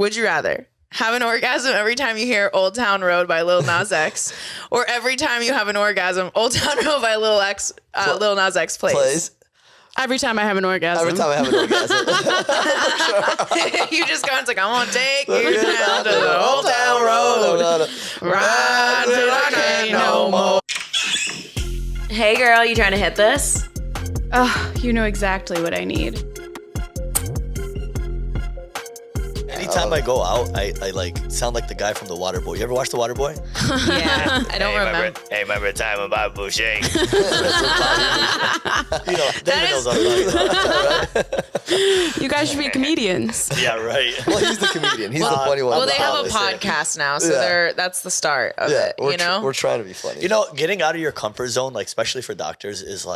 Would you rather have an orgasm every time you hear Old Town Road by Lil Nas X, or every time you have an orgasm, Old Town Road by Lil Nas X plays? Every time I have an orgasm. Every time I have an orgasm. You just go, it's like, I'm going to take you down to the Old Town Road. Ride till I can't no more. Hey girl, you trying to hit this? Oh, you know exactly what I need. Anytime I go out, I like sound like the guy from The Waterboy. You ever watch The Waterboy? Yeah, I don't remember. Remember the time about Boucher? You know, David knows what I'm talking about. You guys should be comedians. Yeah, right. Well, he's the comedian. He's the funny one. Well, they have a podcast now, so that's the start of it. You know, we're trying to be funny. You know, getting out of your comfort zone, like especially for doctors, is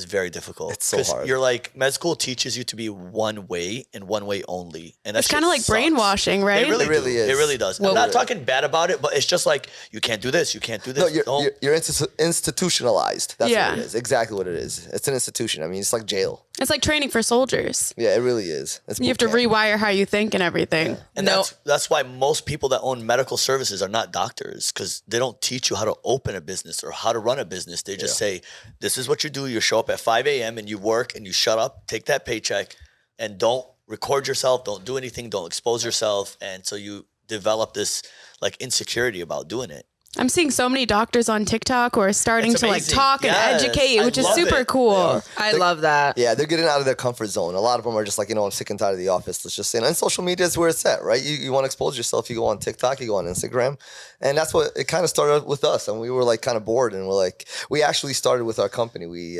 very difficult. It's so hard. You're like, med school teaches you to be one way and one way only. And that's kind of like brainwashing, right? It really is. It really does. Well, I'm not talking bad about it, but it's just like, you can't do this. You can't do this. No, you're institutionalized. That's what it is. Exactly what it is. It's an institution. I mean, it's like jail. It's like training for soldiers. Yeah, it really is. You have to rewire how you think and everything. Yeah. And that's why most people that own medical services are not doctors, because they don't teach you how to open a business or how to run a business. They just say, this is what you do. You show up at 5 a.m. and you work and you shut up, take that paycheck, and don't record yourself, don't do anything, don't expose yourself. And so you develop this like insecurity about doing it. I'm seeing so many doctors on TikTok who are starting to like talk and educate, which is super cool. Yeah. I love that. Yeah, they're getting out of their comfort zone. A lot of them are just like, I'm sick and tired of the office. Let's just say, and social media is where it's at, right? You want to expose yourself. You go on TikTok, you go on Instagram. And that's what it kind of started with us. And we were like kind of bored, and we're like, we actually started with our company. We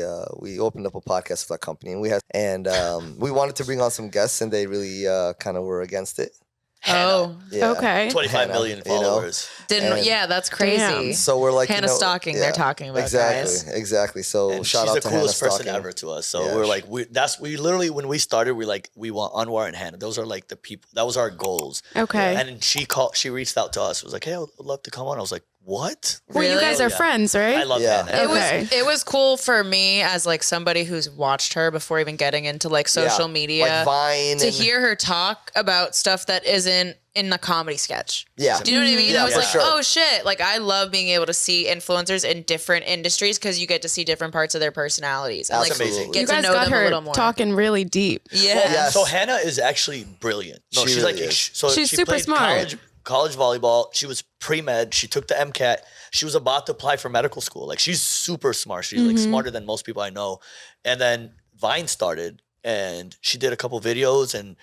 opened up a podcast with our company, and we wanted to bring on some guests, and they really kind of were against it. Oh, yeah. Okay. 25 million followers. That's crazy. Damn. So we're like Hannah stalking. They're talking about exactly. So and shout she's out the to Hannah coolest person stalking. ever to us. So we're like, we literally when we started, we want Anwar and Hannah. Those are like the people. That was our goals. Okay. And she reached out to us. Was like, hey, I'd love to come on. I was like, what? Well, you guys are friends, right? I love Hannah. It was cool for me as like somebody who's watched her before even getting into like social media, like Vine, to hear her talk about stuff that isn't in the comedy sketch. Yeah. Do you know what I mean? Yeah, I was like, sure. oh shit. Like I love being able to see influencers in different industries because you get to see different parts of their personalities. And, like, amazing. Get You to guys know got them a her little more. talking really deep. Yeah. Yes. So Hannah is actually brilliant. No, She she's really like, is. so She's she super played smart. college volleyball. She was pre-med. She took the MCAT. She was about to apply for medical school. Like she's super smart. She's like smarter than most people I know. And then Vine started, and she did a couple videos, and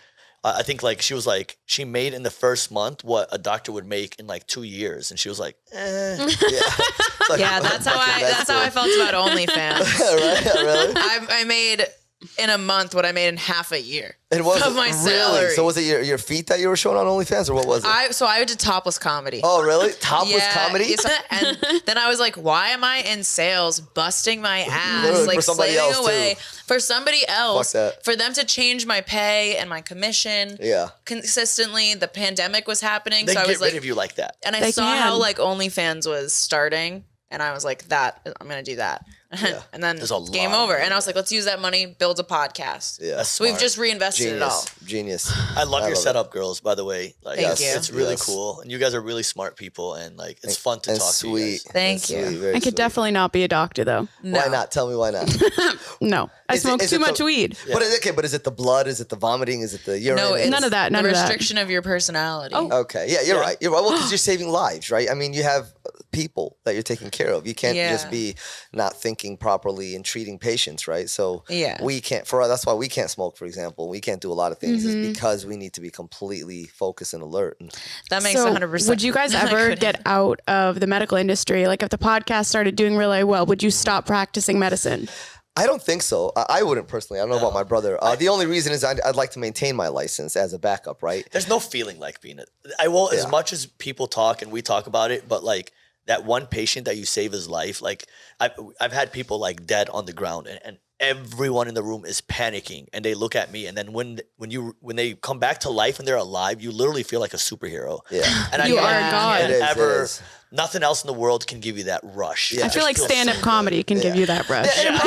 I think like she made in the first month what a doctor would make in like 2 years, and she was like, Like, Yeah, that's how I felt about OnlyFans. Right? Really? I made in a month what I made in half a year It was of my salary. Really? So was it your feet that you were showing on OnlyFans, or what was it? I did topless comedy. Oh, really? Topless comedy? yes. And then I was like, why am I in sales busting my ass, Literally, like for somebody slaving else, away too. for somebody else, Fuck that. for them to change my pay and my commission consistently. The pandemic was happening, they so I get was rid like, of you like that. and I They saw how can. like OnlyFans was starting, and I was like, I'm gonna do that. And then There's a game lot over. of And I was like, let's use that money, build a podcast. Yeah. That's So we've smart. just reinvested it all. Genius. I love your it. setup, girls, by the way. Like, Thank you. It's really Yes. cool. And you guys are really smart people, and like it's fun to And talk to you sweet. guys. Thank you. Sweet, very I could sweet. definitely not be a doctor, though. Why not? Tell me why not. No. I smoke is too it much the- weed. But is it the blood? Is it the vomiting? Is it the urine? No, it's None of that. None the of that. restriction of your personality. Oh. Okay. Yeah, you're right. You're right. Well, because you're saving lives, right? I mean, you have people that you're taking care of. You can't just be not thinking properly and treating patients, right? So we can't. That's why we can't smoke, for example. We can't do a lot of things is because we need to be completely focused and alert. That makes So 100%. would you guys ever get out of the medical industry? Like if the podcast started doing really well, would you stop practicing medicine? I don't think so. I wouldn't personally. I don't know about my brother. The only reason is I'd like to maintain my license as a backup, right? There's no feeling like being it. I will, as much as people talk and we talk about it, but like that one patient that you save his life, like I've had people like dead on the ground, and everyone in the room is panicking, and they look at me, and then when they come back to life and they're alive, you literally feel like a superhero. Yeah. And You I are a god. can't It ever is. Nothing else in the world can give you that rush. I feel like stand-up comedy can give you that rush. I love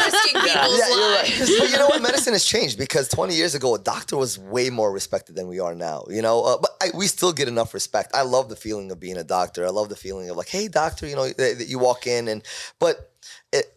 risking people's You're lives. right. But you know what? Medicine has changed because 20 years ago, a doctor was way more respected than we are now. You know, but we still get enough respect. I love the feeling of being a doctor. I love the feeling of like, hey, doctor, you know, that you walk in but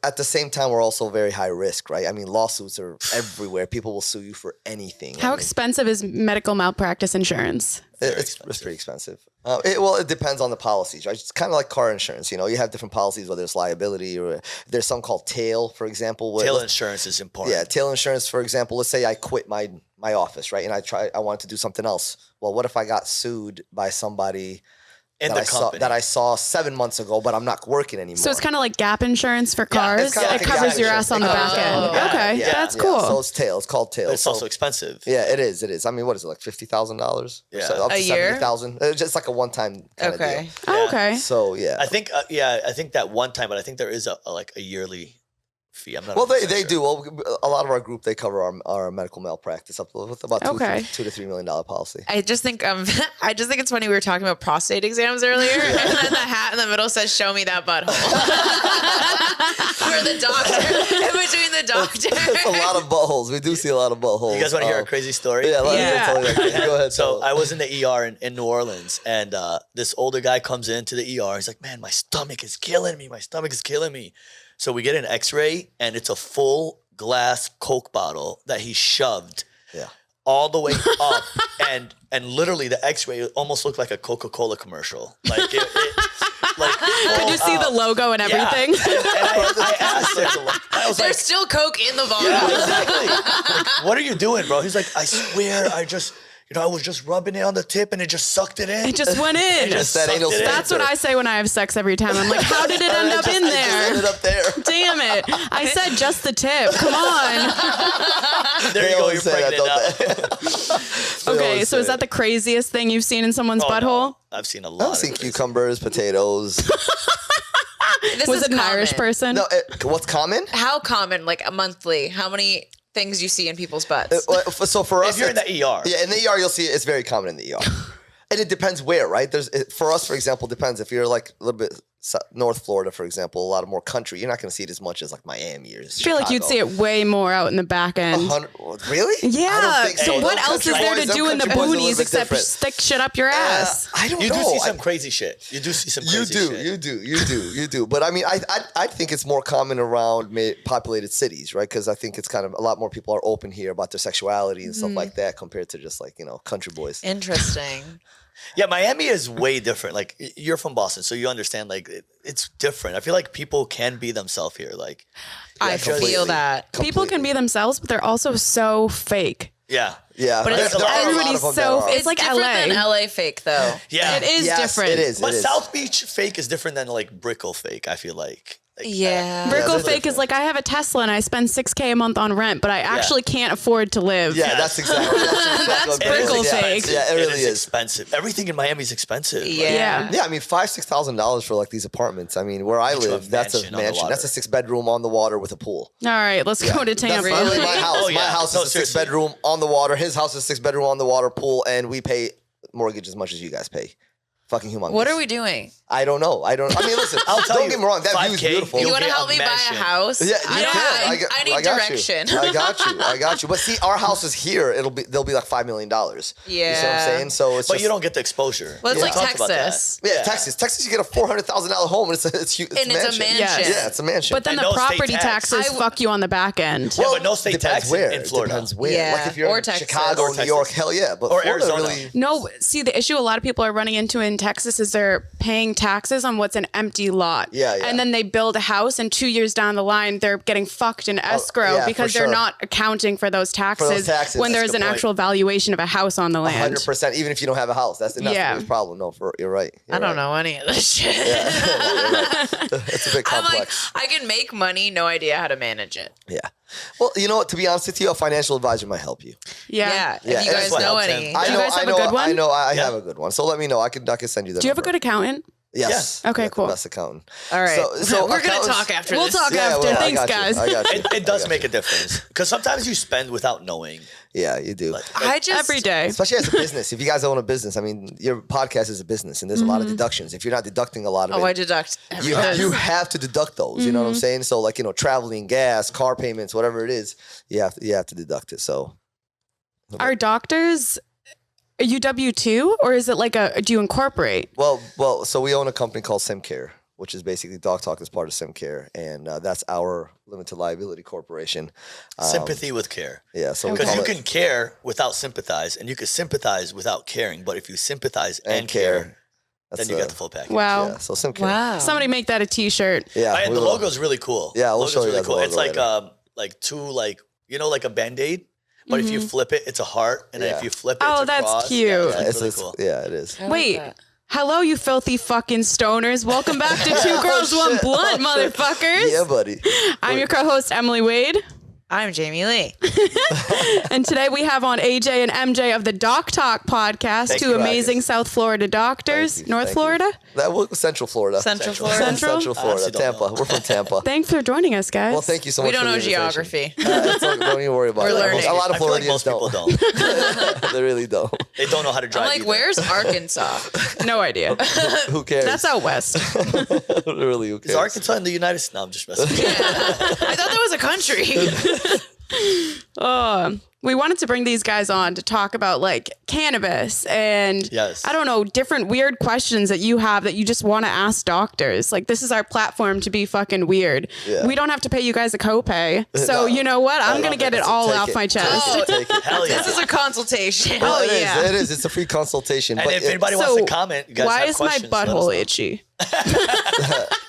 at the same time, we're also very high risk, right? I mean, lawsuits are everywhere. People will sue you for anything. How expensive is medical malpractice insurance? It's pretty expensive. It depends on the policies, right? It's kind of like car insurance. You know, you have different policies, whether it's liability or there's some called tail, for example. Tail insurance is important. Yeah, tail insurance, for example. Let's say I quit my office, right? And I wanted to do something else. Well, what if I got sued by somebody that I saw 7 months ago, but I'm not working anymore? So it's kind of like gap insurance for cars. Like it covers your ass on the back end. Okay, that's cool. So it's tail. It's called tail. But it's also expensive. Yeah, it is. It is. I mean, what is it, like $50,000? Yeah. Up to A year? $70,000. It's just like a one-time kind of deal. Oh, okay. So yeah. I think that one time, but I think there is a yearly fee. I'm not. Well, they sure. do. Well, a lot of our group, they cover our medical malpractice up with about $2 to $3 million policy. I just think it's funny we were talking about prostate exams earlier, and then the hat in the middle says "Show me that butthole." For the doctor, in between the doctor. It's a lot of buttholes. We do see a lot of buttholes. You guys want to hear a crazy story? Yeah, let me tell you that. Go ahead. So I was in the ER in New Orleans, and this older guy comes into the ER. He's like, "Man, my stomach is killing me. My stomach is killing me." So we get an X-ray, and it's a full glass Coke bottle that he shoved all the way up, and literally the X-ray almost looked like a Coca-Cola commercial. Like, Could you see the logo and everything? Yeah. And I asked him, I was There's like, still Coke in the bottle. yeah, exactly. Like, what are you doing, bro? He's like, I swear, I was just rubbing it on the tip and it just sucked it in. It just went in. That's what I say when I have sex every time. I'm like, how did it end up in there? Ended up there. Damn it. I said just the tip. Come on. There you go, you're pregnant now. Okay, so is that the craziest thing you've seen in someone's butthole? No. I've seen a lot. I've seen cucumbers, potatoes. Was it an Irish person? No, what's common? How common? Like a monthly? How many things you see in people's butts? So for us, If you're in the ER. Yeah, in the ER, you'll see it's very common in the ER. And it depends where, right? For us, for example, depends. If you're like a little bit North Florida, for example, a lot of more country, you're not going to see it as much as like Miami or Chicago. I feel like you'd see it way more out in the back end. Really? Yeah. I don't think So so. what Those else is country there boys- to them do in the country boys are a little boonies bit except different. stick shit up your ass? I don't You know. do see some crazy shit. You do see some crazy shit. You do. But I mean, I think it's more common around populated cities, right? Because I think it's kind of a lot more people are open here about their sexuality and stuff like that compared to just like, country boys. Interesting. Yeah, Miami is way different. Like, you're from Boston, so you understand, like, it's different. I feel like people can be themselves here. Like, I feel that. People can be themselves, but they're also so fake. yeah. Yeah, But there are a lot everybody's of them so- that are. It's like different LA. than LA fake though. Yeah. It is Yes, different. It is. But South Beach fake is different than, like, Brickell fake, I feel like. Yeah. Brickell they're fake is like, I have a Tesla and I spend $6,000 a month on rent, but I actually can't afford to live. Yeah, that's exactly what Brickell fake. Yeah, it really is is. expensive. Everything in Miami is expensive. Like, Yeah. Yeah, I mean, $5,000-$6,000 for like these apartments. I mean, where I Into a live, that's a mansion on the mansion. water. That's a 6-bedroom on the water with a pool. All right, let's go to That's Tampa. literally my house. Oh, yeah. My house No, is a seriously. 6-bedroom on the water. His house is a 6-bedroom on the water, pool, and we pay mortgage as much as you guys pay. Fucking humongous. What are we doing? I don't know. I mean, listen. I'll tell don't you, get me wrong. That view is 5K, beautiful. You You'll want to get help a me buy a mansion. house? Yeah, you I can. I need I got direction. You. I got you. But see, our house is here. They'll be like $5 million. You see what I'm Yeah. saying? So it's But just, you don't get the exposure. Well, it's We like talked about that. Texas. Yeah, Texas, you get a $400,000 home, and it's huge. And it's a mansion. Yes. Yeah, it's a mansion. But then And the no state property tax. taxes fuck you on the back end. Yeah, but no state depends tax where. in Florida. Depends where. Yeah. Like if you're Or in Texas. Chicago Or or New York, Texas. hell yeah. But Or Florida Arizona. really. No, see, the issue a lot of people are running into in Texas is they're paying taxes on what's an empty lot. Yeah. And then they build a house, and 2 years down the line, they're getting fucked in escrow yeah, because for they're sure. not accounting for those taxes, taxes, when that's there's a an good point. actual valuation of a house on the land. 100%, even if you don't have a house. That's the biggest problem. No, you're right. I don't know any of this shit. It's a bit I'm like, complex. I can make money, no idea how to manage it. Yeah. Well, you know what? To be honest with you, a financial advisor might help you. Yeah. If you and guys that's what know helps any. him. you guys have a good one? I know. I have a good one. So let me know. I can send you the Do you have a number. good accountant? Yes. Okay, Yeah, the cool. best accountant. All right. So We're going to accountants- talk after We'll this. talk Yeah, after. well, I Thanks, got you. guys. I got you. It does make a difference because sometimes you spend without knowing. Yeah, you do. Every day. Especially as a business. If you guys own a business, I mean, your podcast is a business, and there's a lot of deductions. If you're not deducting a lot of Oh, I it, deduct you everything. have to deduct those. You know what I'm saying? So, like, traveling, gas, car payments, whatever it is, you have to deduct it. So, Are doctors, are you W-2 or is it like do you incorporate? well, so we own a company called SimCare, which is basically Dog Talk is part of SimCare, and that's our limited liability corporation. Sympathy with care. Yeah, so we Because call you it can care without sympathize, and you can sympathize without caring. But if you sympathize and care, then you get the full package. Wow. Yeah, so SimCare. Wow. Somebody make that a t-shirt. Yeah, And we the will. logo's really cool. Yeah, we'll Logo's show you really guys the cool. logo It's like later. like two like a Band-Aid, but if you flip it, it's a heart, and then if Yeah. you flip it, Oh, it's a that's cross. cute. Yeah, Yeah, it's really cool. yeah, it is. I like Wait. that. Hello, you filthy fucking stoners. Welcome back to Two Girls, One shit. Blunt, Oh, shit. motherfuckers. Yeah, buddy. I'm your co-host, Emily Wade. I'm Jamie Lee. And today we have on AJ and MJ of the Doc Talk podcast, Thank two you, amazing guys. South Florida doctors. Thank you, North thank you. Florida? That was Central Florida. Central Central. Florida. Central? Central Florida, honestly don't Tampa. know. We're from Tampa. Thanks for joining us, guys. Well, thank you so We much. don't for know the invitation. geography. Don't even worry about We're it. learning. A lot of I feel like Floridians most people don't. They really don't. They don't know how to drive. I'm like, either. where's Arkansas? No idea. Who cares? That's out west. Really, who cares? Is Arkansas in the United States? No, I'm just messing with you. I thought that was a country. We wanted to bring these guys on to talk about like cannabis and Yes. I don't know, different weird questions that you have that you just want to ask doctors. Like this is our platform to be fucking weird. Yeah. We don't have to pay you guys a copay. So No. you know what? I'm love going to get it. it all Take off it. my chest. Oh, Take it. Hell yeah. This is a consultation. Well, Oh, it is. yeah. It is. It's a free consultation. And but if it- anybody So, wants to comment, you guys why have is my questions, let us butthole know. itchy? You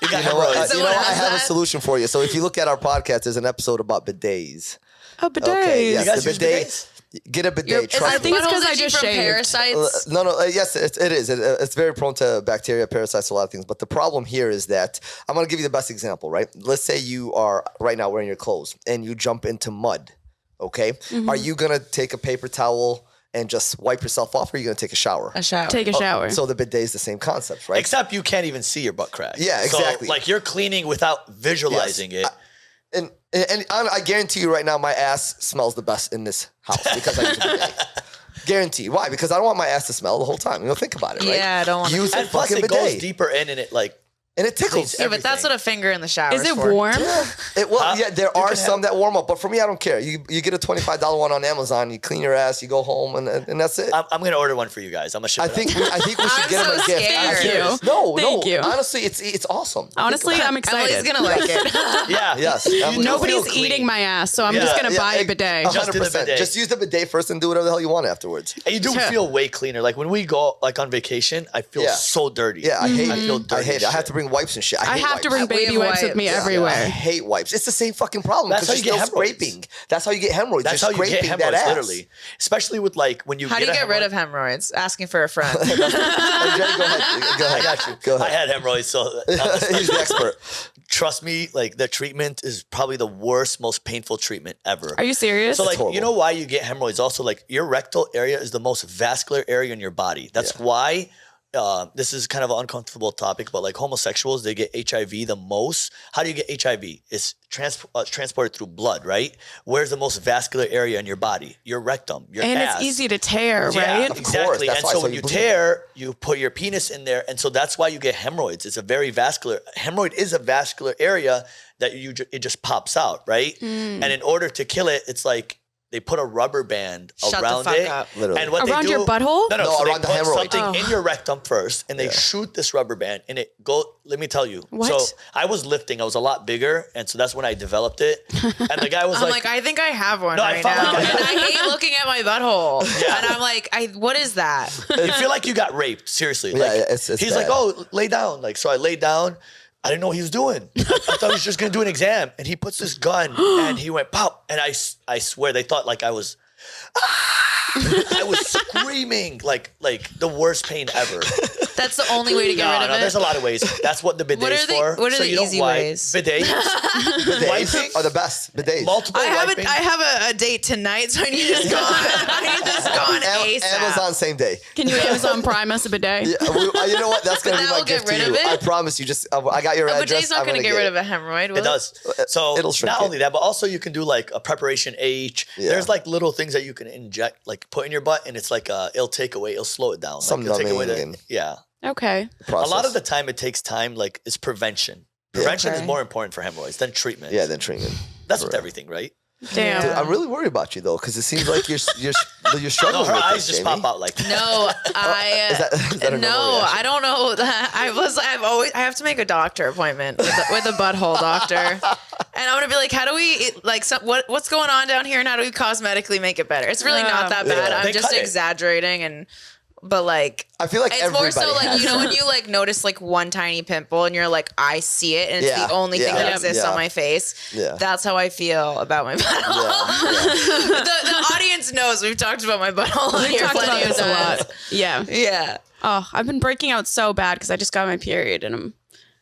got you know what? hemorrhoids. You know, Someone I has have a that? solution for you. So if you look at our podcast, there's an episode about bidets. Oh, bidets. Okay, yes, You guys the use bidet. bidets? Get a bidet. Your- Trust I me. think it's 'cause buttholes I itchy just from shaved. parasites. No, yes, it is. It's very prone to bacteria, parasites, a lot of things. But the problem here is that I'm going to give you the best example, right? Let's say you are right now wearing your clothes and you jump into mud, okay? Are you going to take a paper towel and just wipe yourself off, or are you going to take a shower? A shower. Take a shower. So the bidet is the same concept, right? Except you can't even see your butt crack. Yeah, exactly. So, like you're cleaning without visualizing it. And I guarantee you right now, my ass smells the best in this house because I use a bidet. Guaranteed. Why? Because I don't want my ass to smell the whole time. Think about it, right? Yeah, I don't want to. Use a And plus, fucking it goes bidet. deeper in, and it like And it tickles. Yeah, but that's what a finger in the shower Is it for. warm? There You are can some have- that warm up, but for me, I don't care. You get a $25 one on Amazon. You clean your ass. You go home, and that's it. I'm gonna order one for you guys. I'm gonna ship I it. think we should I'm get them so a gift. scared. I'm Thank you. serious. No, Thank you. Honestly, it's awesome. Honestly, I'm excited. Emily's gonna like it. Yeah. Yes. You do Nobody's feel clean. eating my ass, so I'm Yeah. just going to buy a Yeah, bidet. 100%. Just in the bidet. Just use the bidet first and do whatever the hell you want afterwards. And you do feel way cleaner. Like when we go like on vacation, I feel Yeah. so dirty. Yeah, I hate I it. feel dirty. I hate it. I have to bring wipes and shit. I hate have wipes. to bring baby We have wipes with me wipes. I everywhere. hate wipes. It's the same fucking problem. That's Because how you you're get still hemorrhoids. scraping. That's how you get hemorrhoids. That's You're how you get scraping that hemorrhoids, ass. literally. Especially with like when you How do get you a get rid hemorrhoid. of hemorrhoids? Asking for a friend. Jay, go ahead. Go ahead. I got you. Go I ahead. had hemorrhoids, so He's the expert. trust me, like the treatment is probably the worst, most painful treatment ever. Are you serious? So like, horrible. you know why you get hemorrhoids? Also, like your rectal area is the most vascular area in your body. That's why. This is kind of an uncomfortable topic, but like homosexuals, they get HIV the most. How do you get HIV? It's transported through blood, right? Where's the most vascular area in your body? Your rectum, your and ass. it's easy to tear, Yeah, right? Of exactly. course, that's And why, so so when you you bleed. tear, you put your penis in there, and so that's why you get hemorrhoids. It's a very vascular. Hemorrhoid is a vascular area that it just pops out, right? Hmm. And in order to kill it, it's like they put a rubber band Shut the around fuck it. up. Literally. And what Around they do, your butthole? No, No, so around they the put hemorrhoid. something Oh. in your rectum first, and they shoot this rubber band, and it go. Let me tell you. What? So I was lifting. I was a lot bigger, and so that's when I developed it. And the guy was I'm like, I think I have one No, I right found now. like And I hate looking at my butthole. Yeah. And I'm like, what is that? you feel like you got raped. Seriously. Yeah, Like, yeah, it's he's bad. like, oh, lay down. Like, so I laid down. I didn't know what he was doing. I thought he was just gonna do an exam, and he puts this gun, and he went pop, and I swear they thought like I was. I was screaming like the worst pain ever. That's the only way to get rid of it. There's a lot of ways. That's what the bidet's for. What are the easy ways? Bidets. Bidets are the best. Bidets. Multiple wiping. I have a date tonight, so I need to just go on ASAP. Amazon same day. Can you Amazon Prime us a bidet? Yeah, you know what? That's gonna be that my will get gift to rid you. of it? I promise you. Just I got your A address. bidet's not I'm going to gonna get rid of a hemorrhoid, will It does. So It'll shrink not it. only that, but also you can do like a preparation H. Yeah. There's like little things that you can inject, like put in your butt, and it's like it'll take away, it'll slow it down. Some like, it'll take away numbing and- yeah. Okay. Process. A lot of the time it takes time. Like it's prevention. Prevention is more important for hemorrhoids than treatment. Yeah, then treatment. That's with everything, right? Damn. Dude, I'm really worried about you though, because it seems like you're struggling No, her with eyes this, just Jamie. pop out like that. No, Is that a normal no, reaction? I don't know. I have to make a doctor appointment with a butthole doctor, and I'm gonna be like, how do we what's going on down here, and how do we cosmetically make it better? It's really not that bad. Yeah. I'm They just cut it. exaggerating but like. I feel like It's everybody more so like, has. you know, when you like notice like one tiny pimple and you're like, I see it and it's Yeah, the only thing yeah, that exists yeah. on my face. Yeah. That's how I feel about my butthole. The audience knows we've talked about my butthole on We here talked about plenty of this a times. lot. Yeah. Yeah. Oh, I've been breaking out so bad because I just got my period and I'm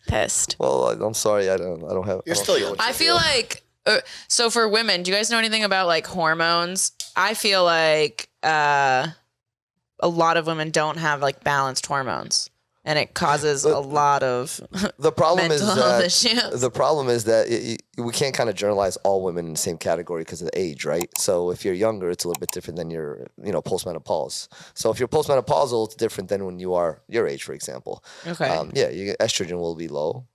pissed. Well, I'm sorry. I don't have. You're I don't still feel young. what I you feel like, so for women, do you guys know anything about like hormones? I feel like a lot of women don't have like balanced hormones, and it causes a lot of The problem is mental health that issues. the problem is that we can't kind of generalize all women in the same category because of the age, right? So if you're younger, it's a little bit different than your, postmenopause. So if you're postmenopausal, it's different than when you are your age, for example. Okay. Your estrogen will be low.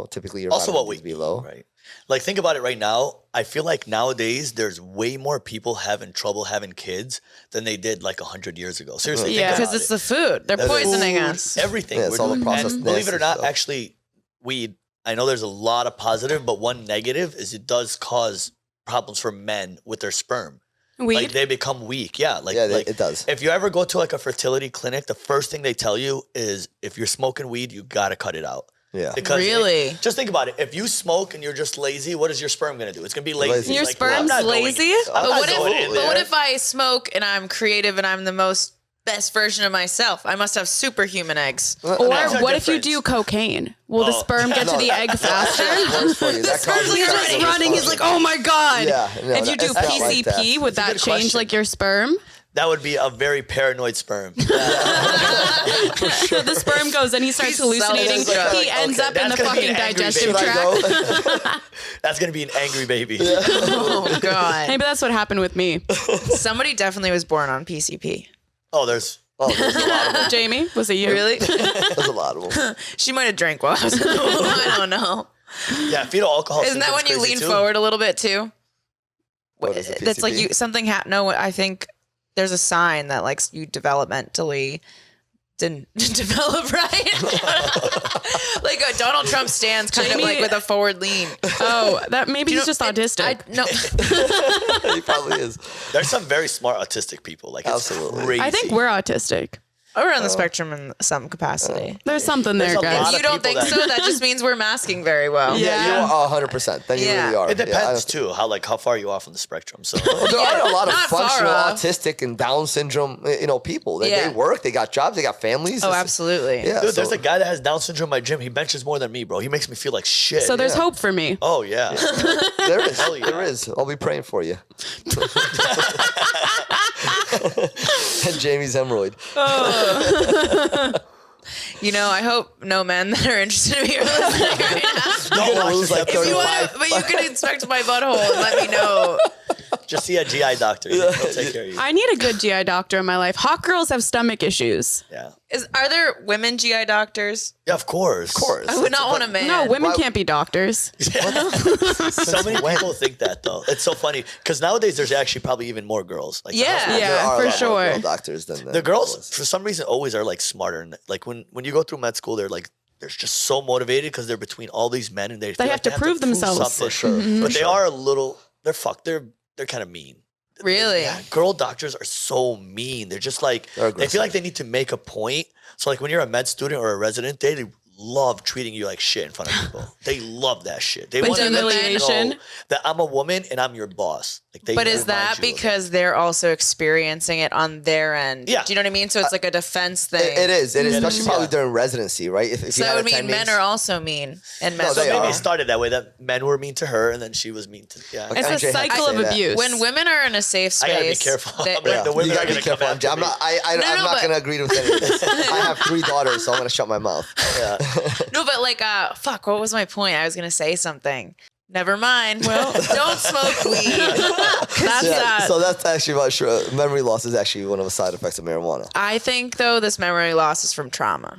Typically your Also, vitamin what D we be low. right? Like, think about it right now. I feel like nowadays there's way more people having trouble having kids than they did like 100 years ago. Seriously, think Yeah. about Because it's the food. They're The poisoning food, us. Everything. Yeah, it's all the And processed believe it or nasty not, stuff. actually, weed. I know there's a lot of positive, but one negative is it does cause problems for men with their sperm. Weed? Like they become weak. Yeah, It does. If you ever go to like a fertility clinic, the first thing they tell you is if you're smoking weed, you gotta cut it out. Yeah. Because Really? just think about it. If you smoke and you're just lazy, what is your sperm gonna do? It's gonna be lazy. Your Like, sperm's I'm not going- lazy? I'm But not what going in there. if I smoke and I'm creative and I'm the best version of myself? I must have superhuman eggs. Or Eggs are what if you different. do cocaine? Will the sperm get to the egg faster? That's worse for you. That causes He's just cancer. running. He's like, oh my God. Yeah, no, if you do it's not like PCP, that. would that good change question. like your sperm? That would be a very paranoid sperm. So the sperm goes and he starts He's hallucinating. self-destruct. He ends Okay, up in that's the gonna be fucking an angry digestive baby. Should I tract. go? That's gonna be an angry baby. Oh God. Maybe that's what happened with me. Somebody definitely was born on PCP. Oh, there's There's a lot of them. Jamie, was it you? Really? There's a lot of them. She might have drank while I was in the pool. I don't know. yeah, fetal alcohol. Isn't that when syndrome's you crazy lean too. forward a little bit too? What is a That's like PCP? something happened. No, I think there's a sign that like you developmentally didn't develop right. Like Donald Trump stands kind of Jamie- like with a forward lean. Oh, that maybe You he's know, just autistic. No, He probably is. There's some very smart autistic people. Like it's Absolutely. crazy. I think we're autistic. we're on the spectrum in some capacity. There's something there, There's a guys. lot If you of don't think people so, that just means we're masking very well. Yeah. You are 100%. Then you Yeah. really are. It Yeah, I depends don't- too how far you are from the spectrum. So Well, there are a lot of Not far functional off. autistic and Down syndrome, people. They Yeah. work, they got jobs, they got families. Oh, It's- absolutely. Yeah, dude, there's so- a guy that has Down syndrome in my gym. He benches more than me, bro. He makes me feel like shit. So there's Yeah. hope for me. Oh yeah. There is. Hell yeah. There is. I'll be praying for you. And Jamie's hemorrhoid. You know, I hope no men that are interested in me are listening right now. Don't watch lose this like episode. If you 35. want, but you can inspect my butthole and let me know. Just see a GI doctor. He'll take care of you. I need a good GI doctor in my life. Hot girls have stomach issues. Yeah. Are there women GI doctors? Yeah, of course. Of course. I would not want a man. No, women Why- can't be doctors. So many people think that though. It's so funny because nowadays there's actually probably even more girls. Like Yeah. There Yeah, are a for lot more sure. girl doctors than the girls for some reason always are like smarter. And like when you go through med school, they're just so motivated because they're between all these men and they feel have like to they prove themselves. something. For sure. But they are a little. They're fucked. They're kind of mean. Really? Yeah, girl doctors are so mean. They're just like They're they feel like they need to make a point. So like when you're a med student or a resident, they love treating you like shit in front of people. They love that shit. They But want you to humiliation? know that I'm a woman and I'm your boss. Like they But is remind that you of because they're also experiencing it on their end? Yeah. Do you know what I mean? So it's like a defense thing. It is, especially is, probably yeah. during residency, right? If So you it had would mean men attendings- are also mean and men. No, So they maybe are. it started that way, that men were mean to her and then she was mean to Like, It's MJ a had to cycle say of that. abuse. when women are in a safe space, I gotta be careful. they- I'm like, the women you are gotta be gonna careful. come after I'm me. not. No, I'm not but- going to agree with any of this. I have 3 daughters, so I'm going to shut my mouth. Yeah. No, but like, fuck, what was my point? I was gonna say something. Never mind. Well, don't smoke weed. That's that. So that's actually about sure. Memory loss is actually one of the side effects of marijuana. I think though this memory loss is from trauma.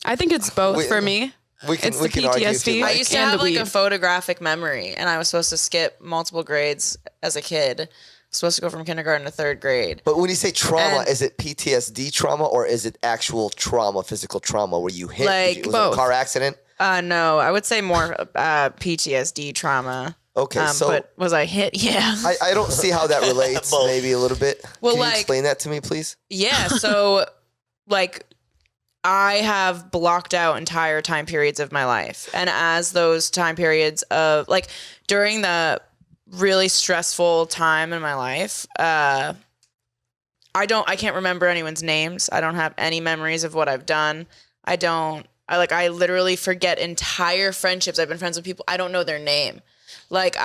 I think it's both Wait, for me. We can It's we the can argue if you PTSD. I like. used to And have the like a weed. photographic memory, and I was supposed to skip multiple grades as a kid. Supposed to go from kindergarten to 3rd grade. But when you say trauma, And- is it PTSD trauma or is it actual trauma, physical trauma where you hit? Like, was it a both. car accident? No, I would say more PTSD trauma. Okay, so but was I hit? Yeah. I don't see how that relates. Both. Maybe a little bit. Well, Can you like- explain that to me, please? Yeah. So, like, I have blocked out entire time periods of my life. And as those time periods of, like, during the really stressful time in my life, I can't remember anyone's names. I don't have any memories of what I've done. I literally forget entire friendships. I've been friends with people. I don't know their name. Like,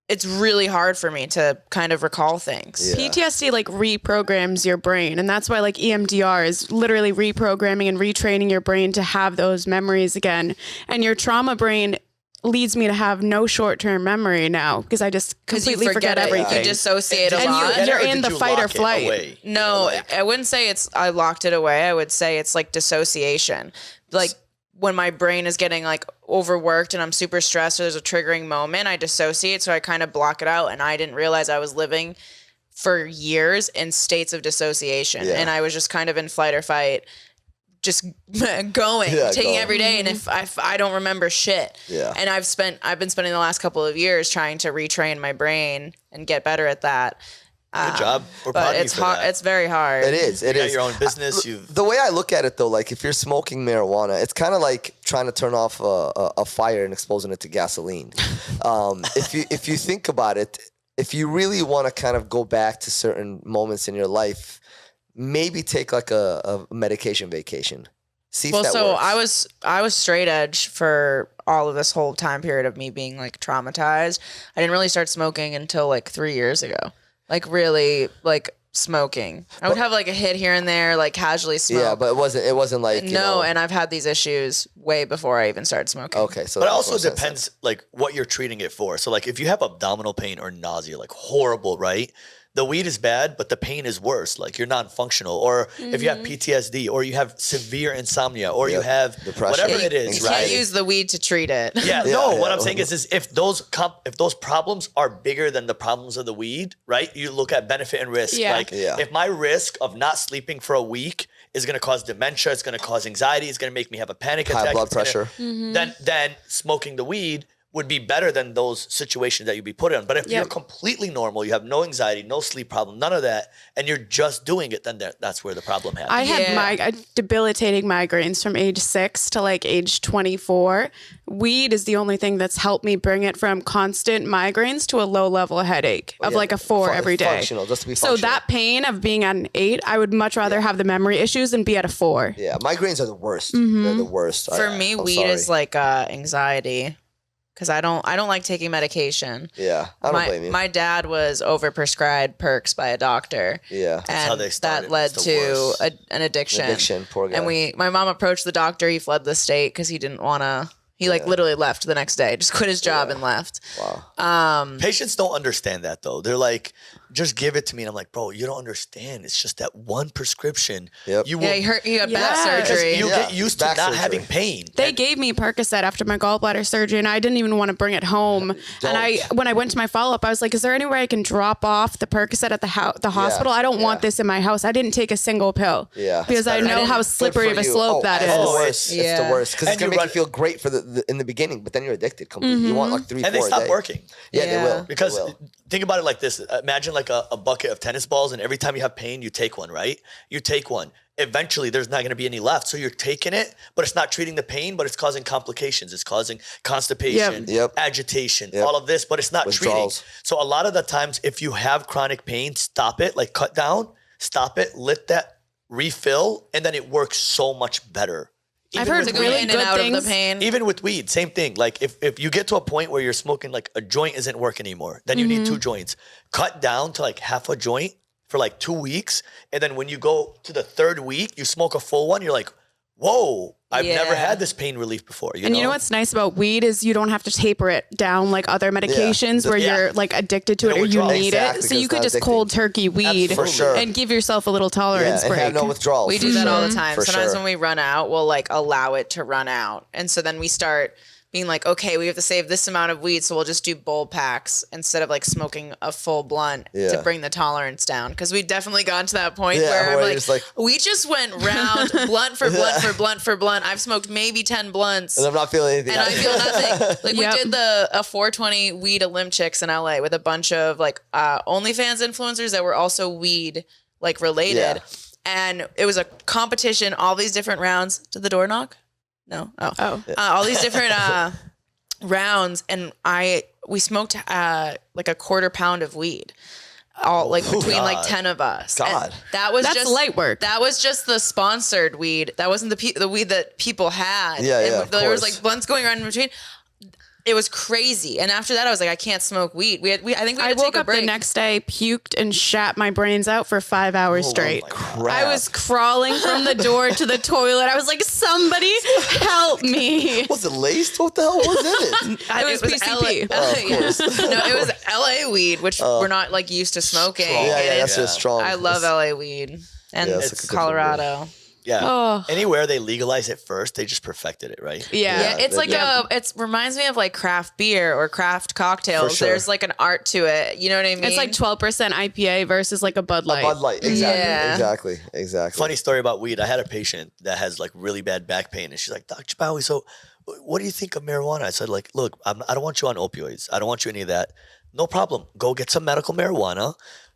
it's really hard for me to kind of recall things. Yeah. PTSD like reprograms your brain, and that's why like EMDR is literally reprogramming and retraining your brain to have those memories again. And your trauma brain leads me to have no short-term memory now because I just Because you completely forget it. everything. You dissociate a Did you lot. forget it, You're or in did the you fight or lock it flight. away? No, Like- I wouldn't say I locked it away. I would say it's like dissociation. Like when my brain is getting like overworked and I'm super stressed or there's a triggering moment, I dissociate. So I kind of block it out. And I didn't realize I was living for years in states of dissociation. Yeah. And I was just kind of in flight or fight, just going, Yeah, taking going. every day. And if I don't remember shit. Yeah. And I've been spending the last couple of years trying to retrain my brain and get better at that. Good job. We're proud But of you it's for hard. that. It's very hard. It is. It You got is. your own business. You've The way I look at it, though, like if you're smoking marijuana, it's kind of like trying to turn off a fire and exposing it to gasoline. If you think about it, if you really want to kind of go back to certain moments in your life, maybe take like a medication vacation. See if Well, that so works. I was straight edge for all of this whole time period of me being like traumatized. I didn't really start smoking until like 3 years ago. Like really like smoking. I would have like a hit here and there, like casually smoke. Yeah, but it wasn't like you know, and I've had these issues way before I even started smoking. okay. So But that it also makes more sense. depends like what you're treating it for. So like if you have abdominal pain or nausea, like horrible, right? The weed is bad, but the pain is worse. Like you're non-functional. Or if you have PTSD or you have severe insomnia or you Yep. have Depression. whatever it You is, can't right? use the weed to treat it. Yeah, Yeah, no. What yeah. I'm saying is if those problems are bigger than the problems of the weed, right? You look at benefit and risk. Yeah. Like Yeah. if my risk of not sleeping for a week is going to cause dementia, it's going to cause anxiety, it's going to make me have a panic High attack, blood it's gonna- pressure. then smoking the weed would be better than those situations that you'd be put in. But if you're Yep. completely normal, you have no anxiety, no sleep problem, none of that, and you're just doing it, then that's where the problem happens. I had Yeah. debilitating migraines from age 6 to like age 24. Weed is the only thing that's helped me bring it from constant migraines to a low level headache of Yeah, like a 4 every day. Functional, just to be So functional. that pain of being at an 8, I would much rather have the memory issues and be at a 4. Yeah, migraines are the worst. Mm-hmm. They're the worst. For me, I'm weed sorry. is like anxiety. Because I don't like taking medication. Yeah, I don't blame you. My dad was overprescribed perks by a doctor. Yeah. And how they started. that led It's the to worst. an addiction. Addiction, poor guy. And my mom approached the doctor. He fled the state because he didn't want to. He like literally left the next day, just quit his job and left. Wow. Patients don't understand that though. They're like, just give it to me. And I'm like, bro, you don't understand. It's just that one prescription. Yep. You will, Yeah, he got Yeah. back because surgery. you Yeah, get used to back not surgery. having pain. They gave me Percocet after my gallbladder surgery, and I didn't even want to bring it home. And when I went to my follow up, I was like, "Is there any way I can drop off the Percocet at the hospital? I don't want this in my house." I didn't take a single pill. Yeah. because I It's better. know how Good slippery for of a you. slope that it's is. the worst. It's Yeah. the worst because it's And gonna you make run- you feel great for the in the beginning, but then you're addicted completely. You want like 3, And they 4 a stop day. working. Yeah, they Yeah. will. Because They will. think about it like this. Imagine like a bucket of tennis balls, and every time you have pain, you take one, right? You take one. Eventually, there's not going to be any left. So you're taking it, but it's not treating the pain, but it's causing complications. It's causing constipation, agitation, all of this, but it's not treating. So a lot of the times, if you have chronic pain, stop it, like cut down, stop it, let that refill, and then it works so much better. I've heard really in good and out things. of the pain. Even with weed, same thing. Like if you get to a point where you're smoking like a joint isn't working anymore, then you need 2 joints. Cut down to like half a joint for like 2 weeks. And then when you go to the 3rd week, you smoke a full one, you're like, whoa, I've never had this pain relief before. You know what's nice about weed is you don't have to taper it down like other medications where you're like addicted to it or you need it. So you could just cold turkey weed and give yourself a little tolerance break. And have no withdrawals. We do that all the time. Sometimes when we run out, we'll like allow it to run out. And so then we start being like, okay, we have to save this amount of weed, so we'll just do bowl packs instead of like smoking a full blunt to bring the tolerance down. Because we definitely got to that point where I'm like, we just went round blunt for blunt for blunt for blunt. I've smoked maybe 10 blunts. And I'm not feeling anything. And I feel nothing. Like we did a 420 weed Olympics in LA with a bunch of like OnlyFans influencers that were also weed like related. And it was a competition, all these different rounds. Did the door knock? No. All these different rounds, and we smoked like a quarter pound of weed, all like between like 10 of us. God, that's just light work. That was just the sponsored weed. That wasn't the weed that people had. There was like blunts going around in between. It was crazy. And after that, I was like, I can't smoke weed. I think we had to take a break. I woke up the next day, puked, and shat my brains out for 5 hours straight. I was crawling from the door to the toilet. I was like, somebody help me. Was it laced? What the hell was in it? It was PCP. No, it was LA weed, which we're not like used to smoking. That's just strong. I love LA weed. And it's Colorado. Yeah. Oh. Anywhere they legalize it first, they just perfected it, right? Yeah. It's like it reminds me of like craft beer or craft cocktails. Sure. There's like an art to it. You know what I mean? It's like 12% IPA versus like a Bud Light. A Bud Light. Exactly. Funny story about weed. I had a patient that has like really bad back pain, and she's like, Dr. Bowie, so what do you think of marijuana? I said, like, look, I don't want you on opioids. I don't want you any of that. No problem. Go get some medical marijuana.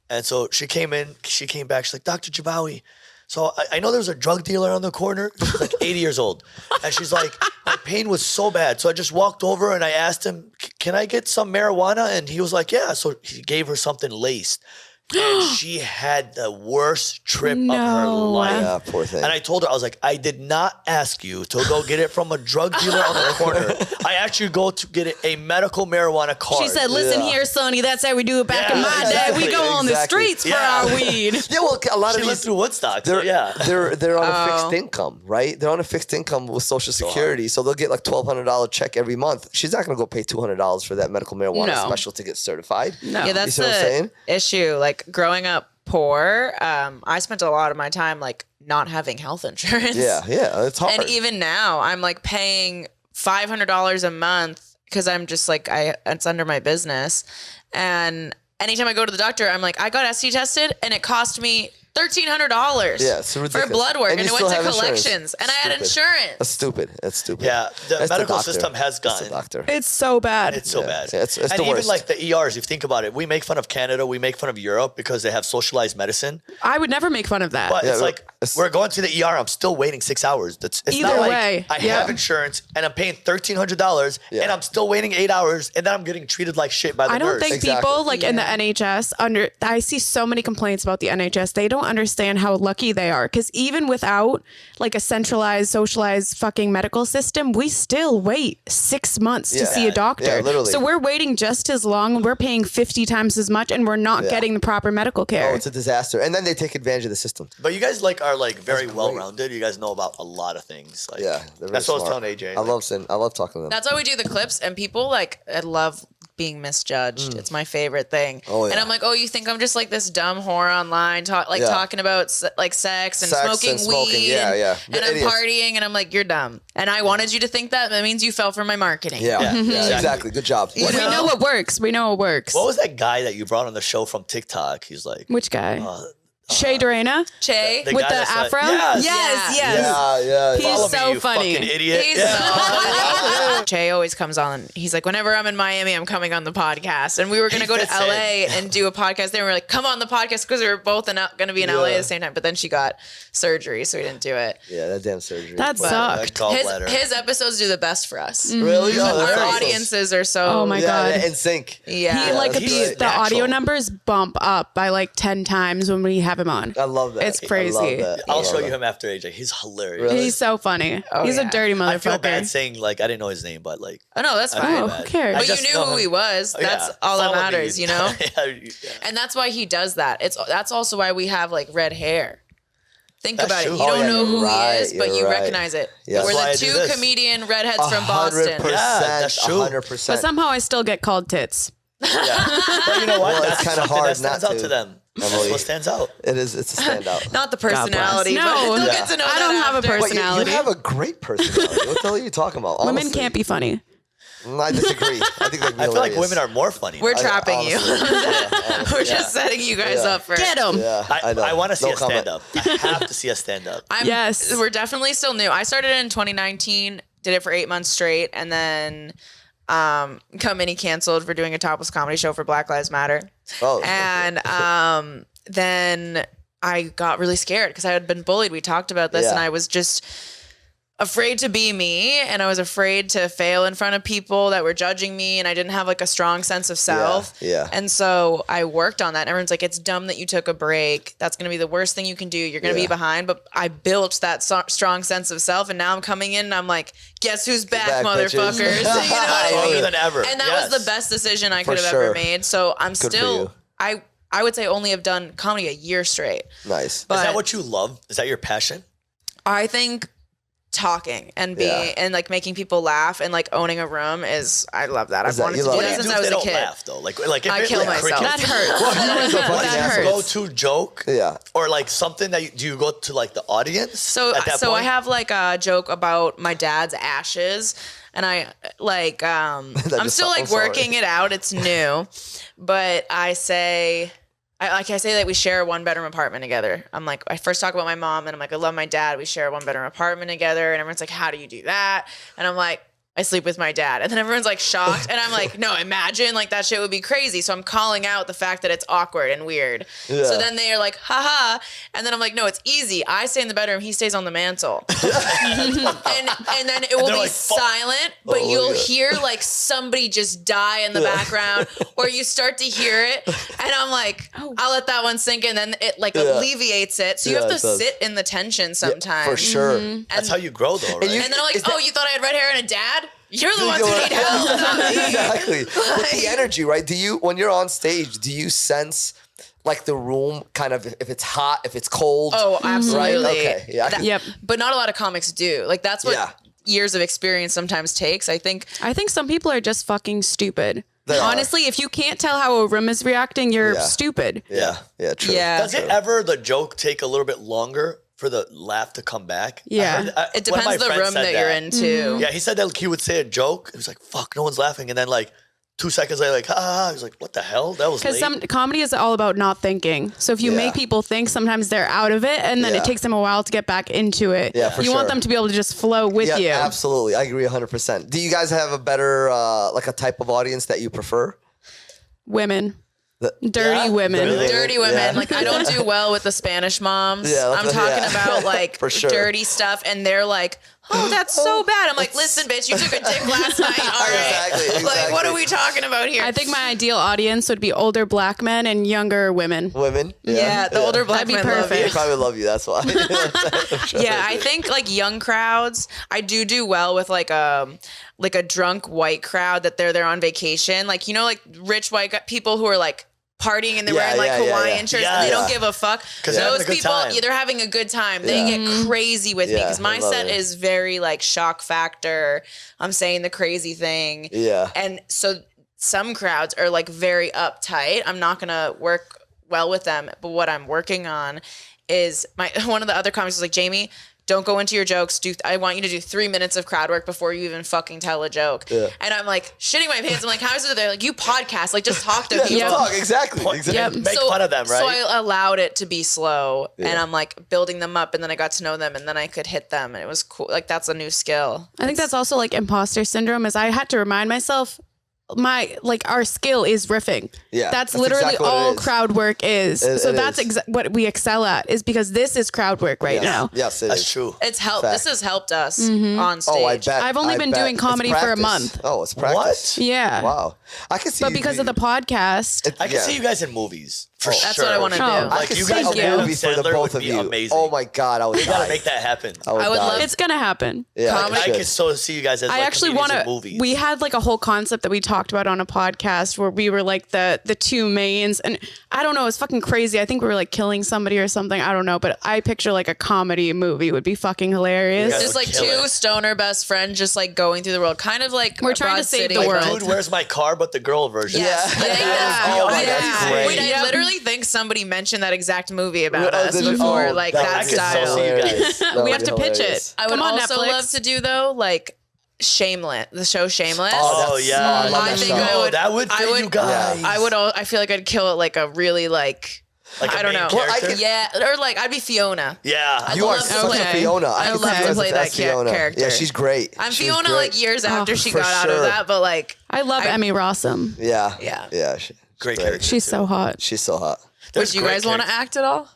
And so she came back. She's like, Dr. Jabawi, so I know there was a drug dealer on the corner. She's like 80 years old. And she's like, my pain was so bad. So I just walked over and I asked him, can I get some marijuana? And he was like, yeah. So he gave her something laced. And she had the worst trip of her life. Yeah, poor thing. And I told her, I was like, I did not ask you to go get it from a drug dealer on the corner. I asked you to go to get a medical marijuana card. She said, listen here, Sonny, that's how we do it back in my day. We go on the streets for our weed. Yeah, well, a lot of she these lived through Woodstock. They're on a fixed Oh. income, right? They're on a fixed income with Social Security, so they'll get like $1,200 check every month. She's not going to go pay $200 for that medical marijuana special to get certified. No. Yeah, that's You see what I'm saying? the issue. Like growing up poor, I spent a lot of my time like not having health insurance. Yeah, it's hard. And even now, I'm like paying $500 a month because I'm just like it's under my business. And anytime I go to the doctor, I'm like, I got ST tested, and it cost me $1,300 it's for ridiculous. blood work, and it went still to have collections, insurance. and I had insurance. That's stupid. Yeah, the That's medical doctor. system has That's the gotten. doctor. It's so bad. It's so bad. Yeah, it's and the even worst. like the ERs, if you think about it, we make fun of Canada, we make fun of Europe because they have socialized medicine. I would never make fun of that. But Yeah, it's but like we're going to the ER. I'm still waiting 6 hours. It's Either not like way, I have insurance and I'm paying $1,300 and I'm still waiting 8 hours and then I'm getting treated like shit by the I don't nurse. think Exactly. people like in the NHS I see so many complaints about the NHS. They don't understand how lucky they are, because even without like a centralized, socialized fucking medical system, we still wait 6 months to see a doctor. Yeah, literally. So we're waiting just as long. We're paying 50 times as much, and we're not getting the proper medical care. Oh, it's a disaster. And then they take advantage of the system. But you guys like are like very well rounded. You guys know about a lot of things. Like, Yeah, they're very that's what I was smart. telling AJ. I love talking to them. That's why we do the clips, and people like I love being misjudged. It's my favorite thing. Oh, yeah. And I'm like, oh, you think I'm just like this dumb whore online, talking about like sex and smoking weed, Yeah. and I'm partying, and I'm like, you're dumb. And I wanted you to think that. That means you fell for my marketing. Yeah, exactly. exactly. Good job. We know what works. We know what works. What was that guy that you brought on the show from TikTok? He's like, Which guy? Shay Dorena Che. with guy the that's like- afro. Yes. Yeah. He's Follow so me, you funny. fucking idiot. He's Yeah. so Che always comes on. He's like, whenever I'm in Miami, I'm coming on the podcast. And we were going to go to fits LA and do a podcast there. And we were like, come on the podcast because we were both going to be in LA at the same time. But then she got surgery, so we didn't do it. Yeah, that damn surgery. That sucked. Gallbladder. His episodes do the best for us. Really? Oh, that's Our awesome. audiences are so. Oh my God. Yeah, in sync. Yeah. He like that's the great. audio Natural. numbers bump up by like 10 times when we have him on. I love that. It's crazy. I love that. I'll I show love you that. him after AJ. He's hilarious. Really? He's so funny. He's yeah. a dirty I feel motherfucker. bad saying like I didn't know his name, but like Oh, no, that's I fine. feel Oh, bad. who cares? I But you just knew know who him. he was. Oh, yeah. That's all that Follow me. matters, you know? Yeah. And that's why he does that. That's also why we have like red hair. Think That's about true. it. You Oh, don't yeah, know you're who right, he is, but you're you right. recognize it. Yeah. We're That's why I the do two this. comedian redheads from Boston. 100%. Yeah, that's true. 100%. But somehow I still get called tits. Yeah. But you know what? Well, it's That's kinda something hard that stands not out to. to them. That's Emily. what stands out. It's a standout. Not the God bless. personality. No. but they'll Yeah. get to know I that don't have a after. But you personality. have a great personality. What the hell are you talking about? Women Honestly. can't be funny. I disagree. I think they'd be I feel like hilarious. women are more funny. We're trapping you. honestly, We're just setting you guys Yeah. up for. Get him. Yeah, I know. I want to see No a comment. stand up. I have to see a stand up. Yes. We're definitely still new. I started in 2019, did it for 8 months straight, and then Mini canceled for doing a topless comedy show for Black Lives Matter. Oh. And then I got really scared because I had been bullied. We talked about this, Yeah. and I was just afraid to be me, and I was afraid to fail in front of people that were judging me, and I didn't have like a strong sense of self. Yeah. And so I worked on that. Everyone's like, it's dumb that you took a break. That's going to be the worst thing you can do. You're going to Yeah. be behind. But I built that strong sense of self, and now I'm coming in and I'm like, guess who's back, Back, motherfuckers? bitches. You know what I Stronger mean? than ever. And that Yes. was the best decision I For could have sure. ever made. So I'm Good for still, you. I would say only have done comedy a year straight. Nice. But Is that what you love? Is that your passion? I think talking and being Yeah. and like making people laugh and like owning a room is, I love that. I've that- wanted you to do love that that? since Do I if was they a don't kid. laugh though. Like if I it, kill like, myself. That hurts. a fucking That asshole. hurts. go-to joke, Yeah. or like something that do you go to like the audience? So at that so I point? have like a joke about my dad's ashes, and I like I'm just- still I'm like sorry. working it out. It's new, but I say that we share a 1-bedroom apartment together. I'm like, I first talk about my mom, and I'm like, I love my dad. We share a 1-bedroom apartment together, and everyone's like, how do you do that? And I'm like, I sleep with my dad. And then everyone's like shocked. And I'm like, no, imagine like that shit would be crazy. So I'm calling out the fact that it's awkward and weird. Yeah. So then they are like, haha. And then I'm like, no, it's easy. I stay in the bedroom. He stays on the mantle. and then it will they're be like, "Fuck." silent, but Oh, you'll yeah. hear like somebody just die in the background, or you start to hear it. And I'm like, I'll let that one sink in. Then it like alleviates it. So you Yeah, have it to does. sit in the tension sometimes. For sure. That's how you grow though, right? you- And then I'm like, Is that- oh, you thought I had red hair and a dad? You're the ones who need help. not me. Exactly. With the energy, right? Do you, when you're on stage, do you sense like the room kind of, if it's hot, if it's cold? Oh, absolutely. Okay, yeah. Yep. But not a lot of comics do. Like that's what Yeah. years of experience sometimes takes. I think I think some people are just fucking stupid. They are. Honestly, if you can't tell how a room is reacting, you're Yeah. stupid. Yeah. Yeah. True. Yeah. Does it ever the joke take a little bit longer for the laugh to come back? Yeah. it one of my depends the friends room said that you're in too. Yeah, he said that he would say a joke. He was like, "Fuck, no one's laughing," and then like 2 seconds later, like, "Ha ha ha." He's like, "What the hell? That was Because late." some comedy is all about not thinking. So if you Yeah. make people think, sometimes they're out of it, and then Yeah. it takes them a while to get back into it. Yeah, for you want sure. them to be able to just flow with Yeah, you. absolutely. I agree 100%. Do you guys have a better, like a type of audience that you prefer? Women, The- dirty Yeah? women. Really? Dirty women. Yeah. Like I don't do well with the Spanish moms. Yeah, I'm talking yeah. about like For sure. dirty stuff, and they're like, "Oh, that's so bad." I'm like, "Listen, bitch, you took a dick last night. All right, Exactly, like what exactly. are we talking about here?" I think my ideal audience would be older black men and younger women. Women? yeah, the older black That'd be men love perfect. you. They probably love you. That's why. Yeah, I think like young crowds, I do well with like a drunk white crowd that they're there on vacation. Like, you know, like rich white people who are like partying and they're Yeah, wearing like yeah, yeah, Hawaiian yeah. shirts Yeah, and they don't yeah. give a fuck. 'Cause they're having Those a good people, time. they're having a good time. They Yeah. get crazy with me Yeah, because my I love set it. is very like shock factor. I'm saying the crazy thing. Yeah. And so some crowds are like very uptight. I'm not gonna work well with them. But what I'm working on is one of the other comics was like, Jaime, don't go into your jokes. I want you to do 3 minutes of crowd work before you even fucking tell a joke. Yeah. And I'm like shitting my pants. I'm like, how is it? They're like, you podcast, like just talk to Yeah, people. talk, exactly. Make fun of them, right? So I allowed it to be slow, and I'm like building them up, and then I got to know them, and then I could hit them, and it was cool. Like that's a new skill. I think that's also like imposter syndrome. Is I had to remind myself our skill is riffing. Yeah, that's that's literally exactly what all it is. crowd work is. So it that's is. what we excel at, is because this is crowd work right now. Yes, it That's is. true. It's helped. Fact. This has helped us on stage. Oh, I bet. I've only been doing It's comedy for a practice. month. Oh, it's practice. What? Yeah. Wow. I can see But because of the podcast, I can see you guys in movies for sure. That's what I want to do. Oh. I Like could you see guys a with Adam movie for the Sandler both would of be you. amazing. Oh my God, I would We gotta die. make that happen. I would I would die. love it's gonna happen. Yeah, comedy. I should. could so see you guys as I like actually want to. movies. We had like a whole concept that we talked about on a podcast where we were like the two mains, and I don't know, it's fucking crazy. I think we were like killing somebody or something. I don't know, but I picture like a comedy movie would be fucking hilarious. Yeah. Just like Kill two it. stoner best friends just like going through the world. Kind of like We're trying Broad to save City. the world. Dude, where's my car? But the girl version. Yes. Yeah. I think Yeah. Oh my yeah. God, that's great. Wait, I Yep. literally think somebody mentioned that exact movie about Oh, us did you? before, Oh, like that- that I could so style. see you guys. That would We have be to pitch hilarious. it. I would Come on, also Netflix. love to do though, like Shameless, the show Shameless. Oh that's- yeah, I love I that think show. I would. that would fit I would, you guys. I would. I feel like I'd kill it like a really like Like a I don't main know. Well, I character? could- Yeah, or like I'd be Fiona. Yeah. I'd You are love to such a play- Fiona. I can love see to you as play a that Fiona. character. Yeah, she's great. I'm She's Fiona great. like years after she for got out of sure. that, but like I love Emmy Rossum. Yeah. Yeah. Yeah. Great character. She's so hot. She's so hot. There's would you great guys want to characters. act at all?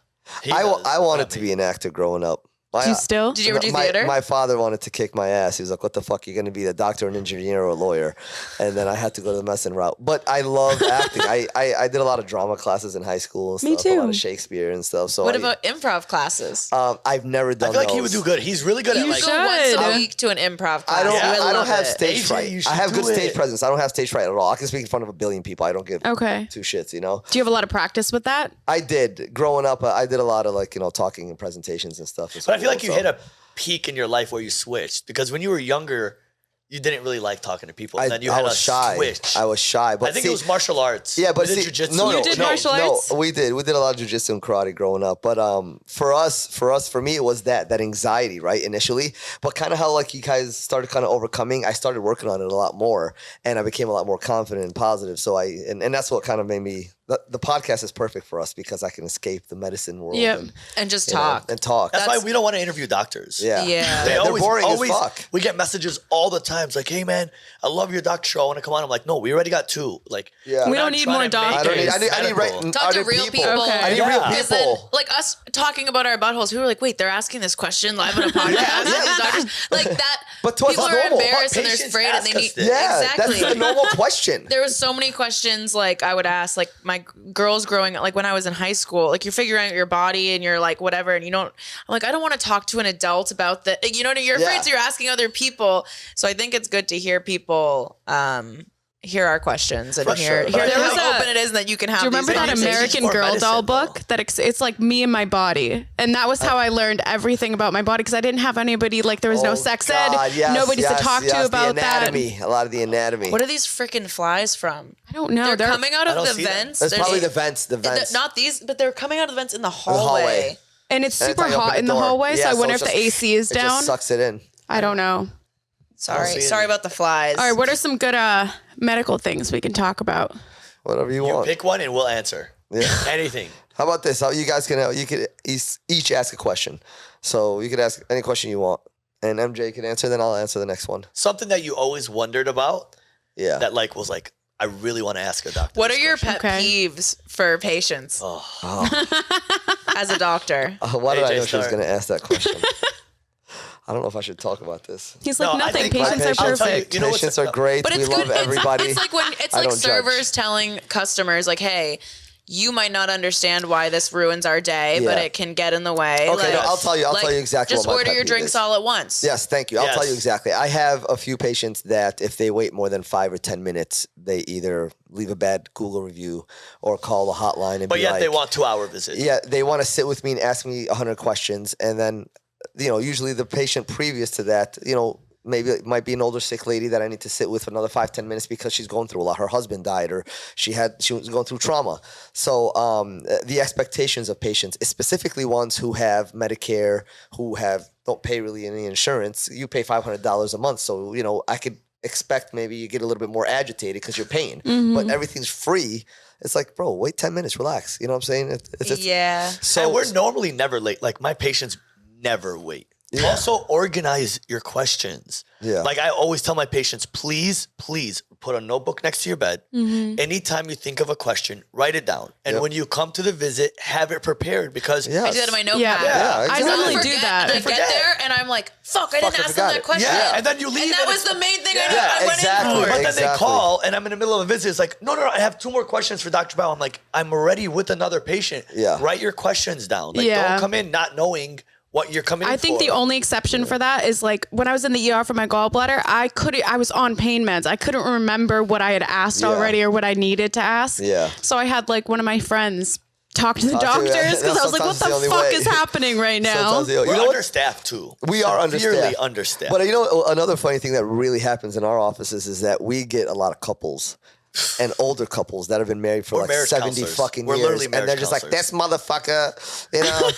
He I does. wanted to be an actor growing up. Do you still? Did you ever do my, theater? My father wanted to kick my ass. He was like, "What the fuck? You're going to be a doctor, an engineer, or a lawyer?" And then I had to go to the medicine route. But I loved acting. I did a lot of drama classes in high school and stuff. Me A lot too. of Shakespeare and stuff. So What about improv classes? I've never I done feel like those. he would do good. He's really good at You like. should. Go once a Should. week to an improv class. I don't. You would I don't love have it. stage AJ, fright. you I should have good do stage it. presence. I don't have stage fright at all. I can speak in front of a billion people. I don't give Okay. two shits. You know. Do you have a lot of practice with that? I did growing up. I did a lot of talking and presentations and stuff. But I feel like you hit a peak in your life where you switched because when you were younger, you didn't really like talking to people. And then you I had was a shy. switch. I was shy. But I think see, it was martial arts. Yeah, but you did see, jujitsu. no, You no, did no, martial arts? No, we did a lot of jujitsu and karate growing up. But for me, it was that anxiety, right? Initially, but kind of how like you guys started kind of overcoming. I started working on it a lot more, and I became a lot more confident and positive. So and that's what kind of made me. The podcast is perfect for us because I can escape the medicine world. Yep. And just you know, talk. and talk. That's why we don't want to interview doctors. Yeah, Yeah. They're boring as fuck. We get messages all the time. It's like, hey man, I love your doctor show. I want to come on. I'm like, no, we already got two. Like, Yeah. we're We not don't need trying more to make I doctors. don't need. it I need medical. right. Talk to other real people. Okay. I need Yeah. real Because then, people. like us talking about our buttholes, we were like, wait, they're asking this question live on a podcast. Yeah. These doctors, like that. But to us, people it's are normal. embarrassed and they're Patients afraid, and ask they us need this. Yeah, exactly. that's a normal question. There was so many questions like I would ask like my girls growing up, like when I was in high school, like you're figuring out your body and you're like whatever, and you don't. I'm like I don't want to talk to an adult about that. You know, you're afraid, Yeah. so you're asking other people. So I think it's good to hear people. Hear our questions and For hear sure. There was how a- open it is and that you can have. Do you remember these that conversations American for Girl medicine, doll though. book? It's like me and my body, and that was how I learned everything about my body because I didn't have anybody. Like there was no Oh, sex God, ed, yes, nobody yes, to talk yes, to about the that. anatomy. A lot of the anatomy. What are these freaking flies from? I don't know. They're coming out I of don't the see them. vents. It's There's- probably the vents. The vents. Not these, but they're coming out of the vents in the hallway. hallway. and it's And super it's like, open hot in the door. hallway, Yeah, so I wonder it's if the just- AC is It down. just sucks it in. I don't know. Sorry, see sorry it. about the flies. All right, what are some good medical things we can talk about? Whatever you You want. pick one and we'll answer. Yeah. Anything. How about this? How you guys you could each ask a question. So you could ask any question you want, and MJ can answer. Then I'll answer the next one. Something that you always wondered about Yeah. that like was like, I really want to ask a doctor. What are this your question. pet Okay. peeves for patients Oh. as a doctor? Why did I AJ, know she was start. going to ask that question? I don't know if I should talk about this. He's like, No, I nothing. think my Patients are patients- I'll tell you- perfect. you know what's- Patients are great. But we it's love good. everybody. It's like when I don't judge. servers telling customers like, "Hey, you might not understand why this ruins our day, but Yeah. it can get in the way." Okay, no, Like- I'll tell you. I'll like, tell you exactly. Just what my order pet your peeve drinks is. all at once. Yes, thank you. I'll Yes. tell you exactly. I have a few patients that if they wait more than 5 or 10 minutes, they either leave a bad Google review or call the hotline and But be yet like, they want 2-hour visits. yeah, they want to sit with me and ask me 100 questions, and then usually the patient previous to that, maybe it might be an older sick lady that I need to sit with for another 5-10 minutes because she's going through a lot. Her husband died, or she was going through trauma. So the expectations of patients, specifically ones who have Medicare, who don't pay really any insurance, you pay $500 a month. So, you know, I could expect maybe you get a little bit more agitated because you're paying, but everything's free. It's like, bro, wait 10 minutes, relax. You know what I'm saying? Yeah. So we're normally never late. Like my patients never wait. Yeah. Also organize your questions. Yeah. Like I always tell my patients, please put a notebook next to your bed. Anytime you think of a question, write it down. And when you come to the visit, have it prepared because I do that in my notepad. Yeah, exactly. I normally do that. And I get there and I'm like, fuck, I didn't ask them that question. Yeah. And then you leave. And that was the main thing I went in for. But then they call and I'm in the middle of a visit. It's like, no, I have 2 more questions for Dr. Bao. I'm like, I'm already with another patient. Yeah. Write your questions down. Like don't come in not knowing what you're coming in for. I think the only exception for that is like when I was in the ER for my gallbladder, I was on pain meds. I couldn't remember what I had asked already or what I needed to ask. Yeah. So I had like one of my friends talk to the doctors because I was like, what the fuck is happening right now? We're understaffed too. We are severely understaffed. But you know, another funny thing that really happens in our offices is that we get a lot of couples and older couples that have been married for like 70 fucking years. And they're just like, this motherfucker, you know,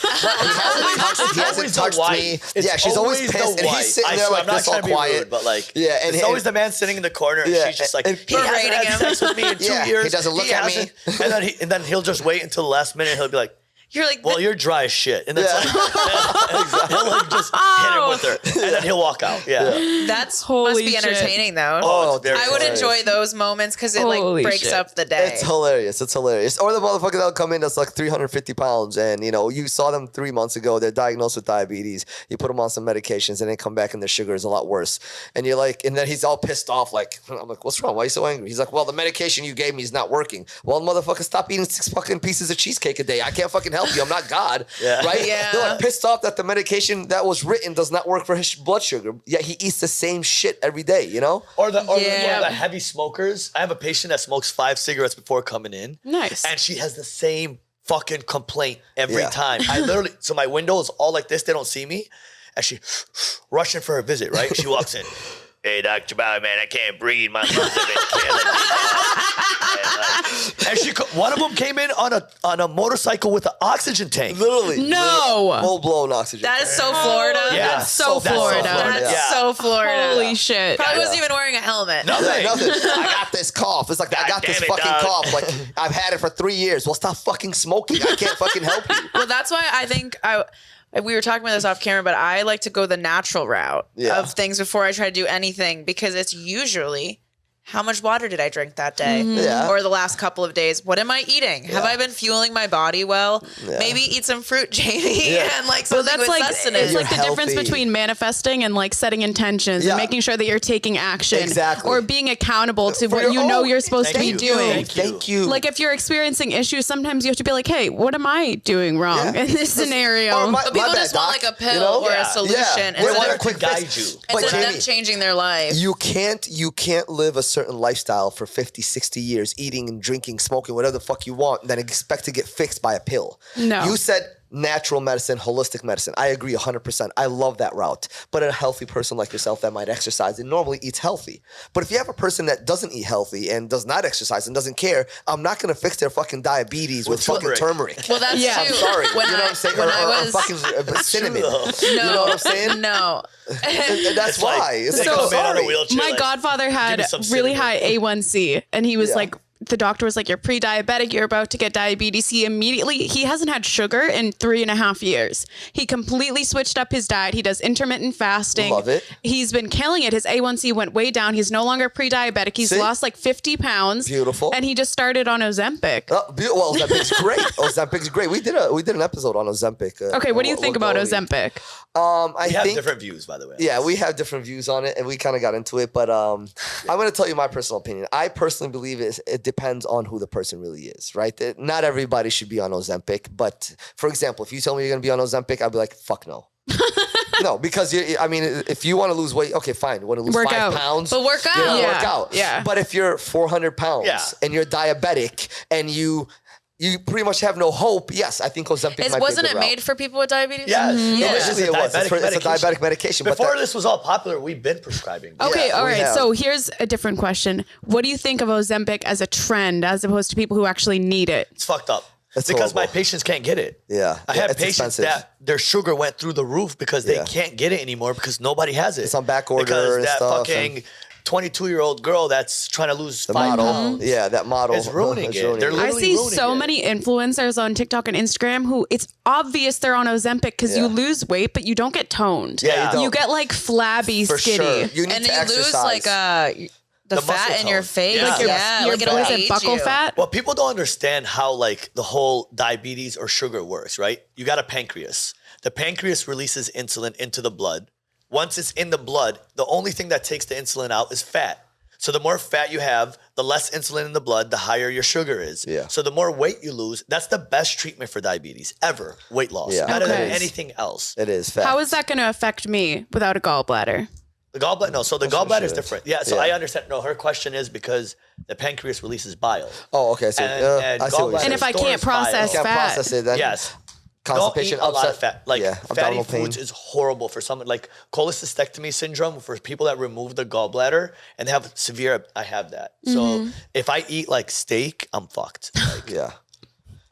he hasn't touched me. Yeah, she's always pissed. And he's sitting there like this all quiet. Rude, but like, and it's always the man sitting in the corner and she's just like, he hasn't had sex with me in 2 years. He doesn't look at me. And then he'll just wait until the last minute. He'll be like, you're like, well, you're dry as shit. And it's like, he'll like just hit him with her. And then he'll walk out. Yeah. That's must be entertaining though. Oh, I would enjoy those moments because it like breaks up the day. It's hilarious. It's hilarious. Or the motherfucker that'll come in that's like 350 pounds and, you know, you saw them 3 months ago. They're diagnosed with diabetes. You put them on some medications and they come back and their sugar is a lot worse. And you're like, and then he's all pissed off. Like, I'm like, what's wrong? Why are you so angry? He's like, well, the medication you gave me is not working. Well, motherfucker, stop eating 6 fucking pieces of cheesecake a day. I can't fucking help you. I'm not God, right? Yeah. They're like pissed off that the medication that was written does not work for his blood sugar. Yet he eats the same shit every day, you know? Or the heavy smokers. I have a patient that smokes 5 cigarettes before coming in. Nice. And she has the same fucking complaint every time. I literally, so my window is all like this. They don't see me. And she rushing for her visit, right? She walks in. Hey, Dr. Bao, man, I can't breathe. My lungs have been killing me. And one of them came in on a motorcycle with an oxygen tank. Literally. No. Full-blown oxygen. That is so Florida. Yeah. That's so Florida. That's so Florida. Holy shit. Probably wasn't even wearing a helmet. Nothing. I got this cough. It's like, I got this fucking cough. Like, I've had it for 3 years. Well, stop fucking smoking. I can't fucking help you. Well, that's why I think we were talking about this off camera, but I like to go the natural route of things before I try to do anything because it's usually how much water did I drink that day or the last couple of days? What am I eating? Have I been fueling my body well? Maybe eat some fruit, Jamie, and like something with sustenance. It's like the difference between manifesting and like setting intentions and making sure that you're taking action or being accountable to what you know you're supposed to be doing. Thank you. Like if you're experiencing issues, sometimes you have to be like, hey, what am I doing wrong in this scenario? But people just want like a pill or a solution instead of quick guide you. Instead of them changing their life. You can't live a certain lifestyle for 50, 60 years, eating and drinking, smoking, whatever the fuck you want, and then expect to get fixed by a pill. No. You said natural medicine, holistic medicine. I agree 100%. I love that route. But a healthy person like yourself that might exercise and normally eats healthy. But if you have a person that doesn't eat healthy and does not exercise and doesn't care, I'm not going to fix their fucking diabetes with fucking turmeric. Well, that's true. I'm sorry. You know what I'm saying? Or fucking cinnamon. No. You know what I'm saying? No. And that's why. It's like, so, sorry. My godfather had really high A1C, and he was like, the doctor was like, you're pre-diabetic, you're about to get diabetes. He hasn't had sugar in 3.5 years. He completely switched up his diet. He does intermittent fasting. Love it. He's been killing it. His A1C went way down. He's no longer pre-diabetic. He's lost like 50 pounds. Beautiful. And he just started on Ozempic. Well, Ozempic's great. Ozempic's great. We did an episode on Ozempic. Okay, what do you think about Ozempic? We have different views, by the way. Yeah, we have different views on it, and we kind of got into it. But I'm going to tell you my personal opinion. I personally believe it depends on who the person really is, right? Not everybody should be on Ozempic. But, for example, if you tell me you're going to be on Ozempic, I'd be like, fuck no. No, because if you want to lose weight, okay, fine. You want to lose 5 pounds, but work out. Work out. Yeah. But if you're 400 pounds and you're diabetic and you you pretty much have no hope. Yes, I think Ozempic might be a Wasn't good it route. made for people with diabetes? Yes. Yeah. Initially it was. It's a diabetic medication. Before but this was all popular, we've been prescribing. Okay, all we right. have. So here's a different question. What do you think of Ozempic as a trend as opposed to people who actually need it? It's fucked up. It's because my horrible. patients can't get it. Yeah. I Yeah, have it's patients expensive. that their sugar went through the roof because they can't get it anymore because nobody has it. It's on back order because and that stuff, fucking 22-year-old girl that's trying to lose the 5 model. pounds. Yeah, that model. Is ruining it. They're I literally see ruining so it. many influencers on TikTok and Instagram who it's obvious they're on Ozempic because you Yeah. lose weight, but you don't get toned. Yeah, you don't. You get like flabby, For skinny. sure. You need And to you exercise. lose like the fat muscle in your tone. face. Yeah. Like your- yeah, Your like what is it'll it, age buckle you. fat? Well, people don't understand how like the whole diabetes or sugar works, right? You got a pancreas. The pancreas releases insulin into the blood. Once it's in the blood, the only thing that takes the insulin out is fat. So the more fat you have, the less insulin in the blood, the higher your sugar is. Yeah. So the more weight you lose, that's the best treatment for diabetes ever. Weight loss. Yeah. Better Okay. than anything else. It is fat. How is that going to affect me without a gallbladder? The gallbladder, no. So the That's what gallbladder she is is. different. Yeah. So Yeah. I understand. No, her question is because the pancreas releases bile. Oh, okay. So And I see what you're gallbladder saying. And if I can't stores bile. process You can't fat. process it, then Yes. constipation, Don't eat a lot of upset. fat. Like Yeah, fatty abdominal foods pain. is horrible for someone like cholecystectomy syndrome for people that remove the gallbladder and they have severe. I have that. So if I eat like steak, I'm fucked. Like, Yeah.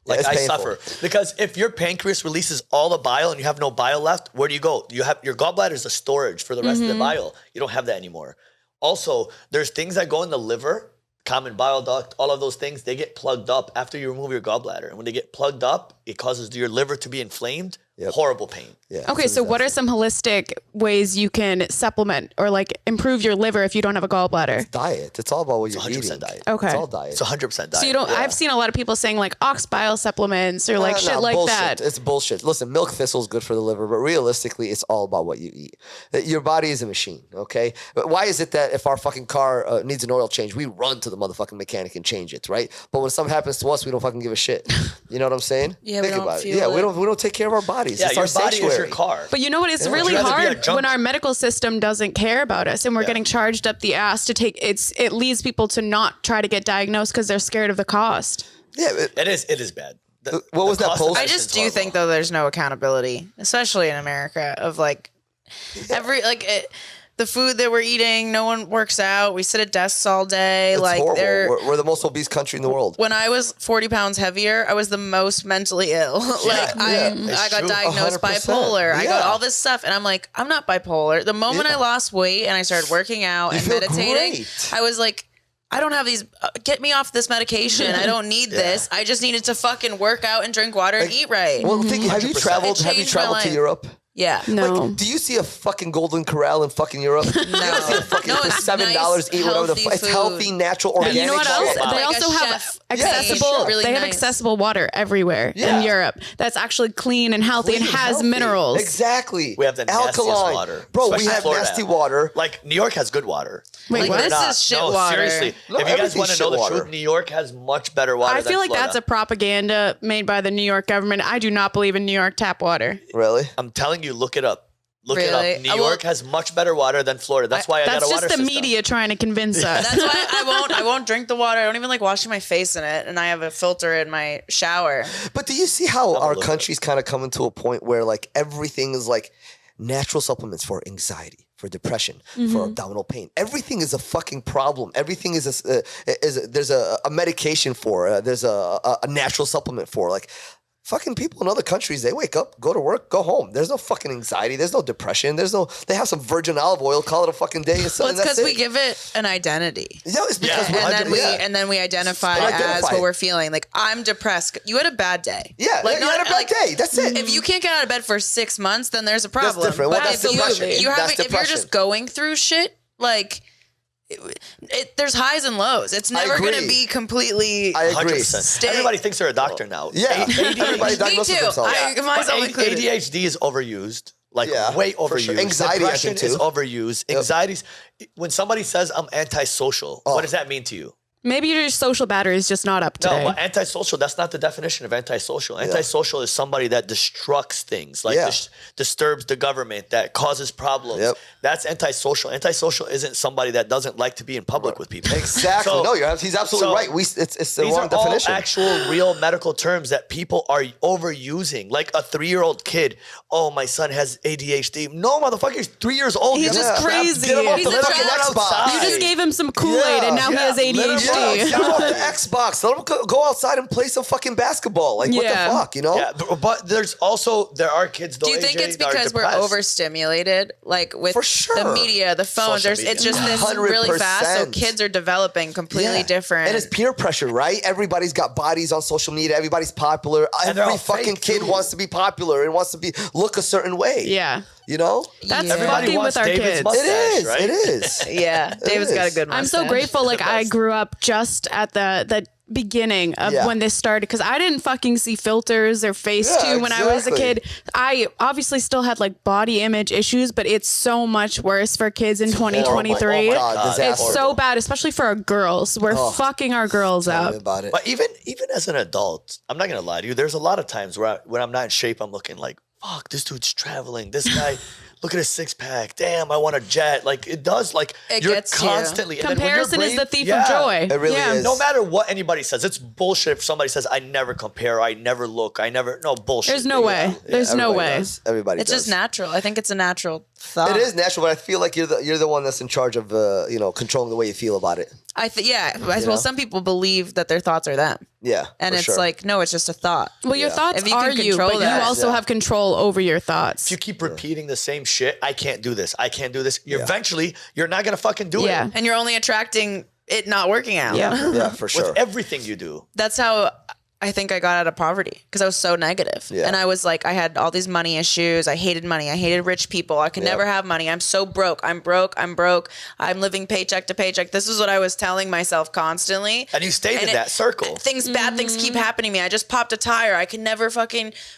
like it's I painful. suffer because if your pancreas releases all the bile and you have no bile left, where do you go? You have your gallbladder is a storage for the rest of the bile. You don't have that anymore. Also, there's things that go in the liver, common bile duct, all of those things, they get plugged up after you remove your gallbladder. And when they get plugged up, it causes your liver to be inflamed. Yep. Horrible pain. Yeah. Okay, so what are some holistic ways you can supplement or like improve your liver if you don't have a gallbladder? Diet. It's all about what you're 100% eating. diet. Okay. It's all diet. It's 100% diet. So you don't. I've seen a lot of people saying like ox bile supplements or like shit Nah, like bullshit. that. It's bullshit. Listen, milk thistle is good for the liver, but realistically, it's all about what you eat. Your body is a machine, okay? But why is it that if our fucking car needs an oil change, we run to the motherfucking mechanic and change it, right? But when something happens to us, we don't fucking give a shit. You know what I'm saying? Yeah, we Think don't about it. feel Yeah, it. we don't take care of our bodies. yeah, it's your our body sanctuary. is your car. But you know what? It's really Would you rather be a hard junk- when our medical system doesn't care about us and we're getting charged up the ass to take. It leads people to not try to get diagnosed because they're scared of the cost. Yeah, It is bad. What was that cost post? of I medicine's just do horrible. think though there's no accountability, especially in America, of like the food that we're eating. No one works out. We sit at desks all day. it's like horrible. they're. We're the most obese country in the world. When I was 40 pounds heavier, I was the most mentally ill. I It's got true. diagnosed 100%. bipolar. I got Yeah. all this stuff, and I'm like, I'm not bipolar. The moment I lost weight and I started working out and feel meditating, great. I was like, I don't have these. Get me off this medication. I don't need this. I just needed to fucking work out and drink water and eat right. Well, have you 100%. traveled? It Have you changed my traveled to life. Europe? yeah. No. Do you see a fucking Golden Corral in fucking Europe? You don't see a fucking No, for it's $7 nice, eat whatever the healthy It's food. healthy, natural, organic. You know what else? shit. They Like also a have chef accessible. made, really they have nice. accessible water everywhere Yeah. in Europe. That's actually clean and healthy and Clean, has healthy. minerals. Exactly. We have the nastiest alkaline water. bro. We especially have Florida. nasty water. Like New York has good water. Wait, Believe it what? or This not. is shit no, water. Seriously, No, if you guys everything's want to know shit the water. truth, New York has much better water. I feel like than that's a Florida. propaganda made by the New York government. I do not believe in New York tap water. Really? I'm telling you, look it up. Look it Really? up. New I will- York has much better water than Florida. That's why I got That's a water just the system. media trying to convince us. That's why I won't drink the water. I don't even like washing my face in it, and I have a filter in my shower. But do you see how our look it country's kind of coming to a point where like everything is like natural supplements for anxiety, for depression, for abdominal pain. Everything is a fucking problem. Everything is there's a medication for. There's a natural supplement for. Like fucking people in other countries, they wake up, go to work, go home. There's no fucking anxiety. There's no depression. They have some virgin olive oil, call it a fucking day. And Well, it's that's because we it. give it an identity. Yeah, it's because Yeah. And then we identify Identify as what it. we're feeling. Like, I'm depressed. You had a bad day. Yeah, like, you had a bad day. That's it. If you can't get out of bed for 6 months, then there's a problem. different. Well, But that's if depression. you That's if you're depression. just going through shit, like, there's highs and lows. It's never going to agree. be completely. I agree. 100%. Everybody thinks they're a doctor now. Yeah, ADHD everybody Me diagnoses too. themselves. Myself But included. ADHD is overused. Like Yeah, way for overused. sure. Anxiety, I Depression think, is too. overused. Anxiety's when somebody says I'm antisocial, what does that mean to you? Maybe your social battery is just not up today. No, but antisocial, that's not the definition of antisocial. Antisocial is somebody that destructs things, like disturbs the government, that causes problems. Yep. That's antisocial. Antisocial isn't somebody that doesn't like to be in public with people. Exactly. So- No, he's absolutely right. It's the These wrong are definition. all actual real medical terms that people are overusing. Like a 3-year-old kid, oh, my son has ADHD. No, motherfucker, he's 3 years old. He's You just have to crazy. Get him off He's the a fucking child. Xbox. You just gave him some Kool-Aid and now he has let him ADHD. Yeah, get him off the Xbox. Let him go outside and play some fucking basketball. Like, what the Yeah. fuck, you know? Yeah, but there are kids though. Do you think AJ, it's that are because we're depressed. overstimulated, like with For sure. the media, the phones? Social It's media. just this really fast, so 100%. kids are developing completely different. And it's peer pressure, right? Everybody's got bodies on social media. Everybody's popular. And they're Every all fucking fake, kid too. wants to be popular and wants to look a certain way. Yeah. You know? That's Everybody fucking wants with our David's kids. mustache, It is. right? It is. yeah, David's got a is. good I'm mustache. so grateful. Like I grew up just at the beginning of when this started because I didn't fucking see filters or Facetune when I was a exactly. kid. I obviously still had like body image issues, but it's so much worse for kids in 2023. Oh my God, it's disaster. so bad, especially for our girls. We're fucking our girls Tell me up. about it. But even as an adult, I'm not gonna lie to you. There's a lot of times where when I'm not in shape, I'm looking like, fuck, this dude's traveling. This guy, look at his 6-pack. Damn, I want a jet. Like it does. Like It you're gets you. constantly and then when your Comparison is brain- the thief Yeah. of joy. It really is. No matter what anybody says, it's bullshit if somebody says, I never compare, I never look, no bullshit. There's no way. There's no Everybody way. does. Everybody It's does. just natural. I think it's a natural thought. It is natural, but I feel like you're the one that's in charge of controlling the way you feel about it. Well, some people believe that their thoughts are them, Yeah, and for it's sure. like, no, it's just a thought. Well, your thoughts If you can are you, control but that. you also Yeah. have control over your thoughts. If you keep repeating the same shit, I can't do this. I can't do this. Eventually, you're not gonna fucking do Yeah. it. And you're only attracting it not working out. Yeah. Yeah, for sure. With everything you do. That's how I think I got out of poverty, because I was so negative. Yeah. And I was like, I had all these money issues. I hated money. I hated rich people. I could never have money. I'm so broke. I'm broke. I'm living paycheck to paycheck. This is what I was telling myself constantly. And you stayed in And that circle. Bad things keep happening to me. I just popped a tire. I can never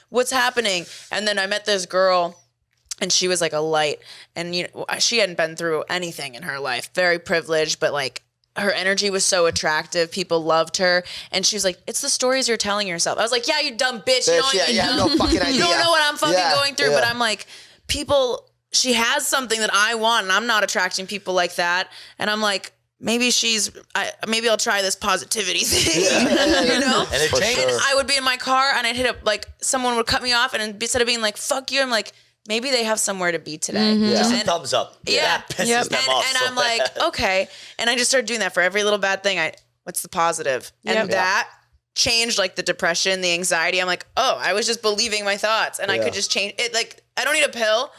what's happening? And then I met this girl, and she was like a light, and she hadn't been through anything in her life. Very privileged, but like her energy was so attractive. People loved her, and she was like, "It's the stories you're telling yourself." I was like, "Yeah, you dumb bitch. You Yeah, no fucking idea. you don't know what I'm fucking Yeah, going through." yeah. But I'm like, she has something that I want, and I'm not attracting people like that. And I'm like, maybe I'll try this positivity thing, you know? And it For changed. sure. And I would be in my car, and I'd hit up, like, someone would cut me off, and instead of being like, fuck you, I'm like, maybe they have somewhere to be today. Just a And- thumbs up. yeah. That pisses Yep. them and, off. and so I'm like, bad. okay. And I just started doing that for every little bad thing. What's the positive? And Yep. that changed like the depression, the anxiety. I'm like, oh, I was just believing my thoughts, and I could just change it. Like, I don't need a pill.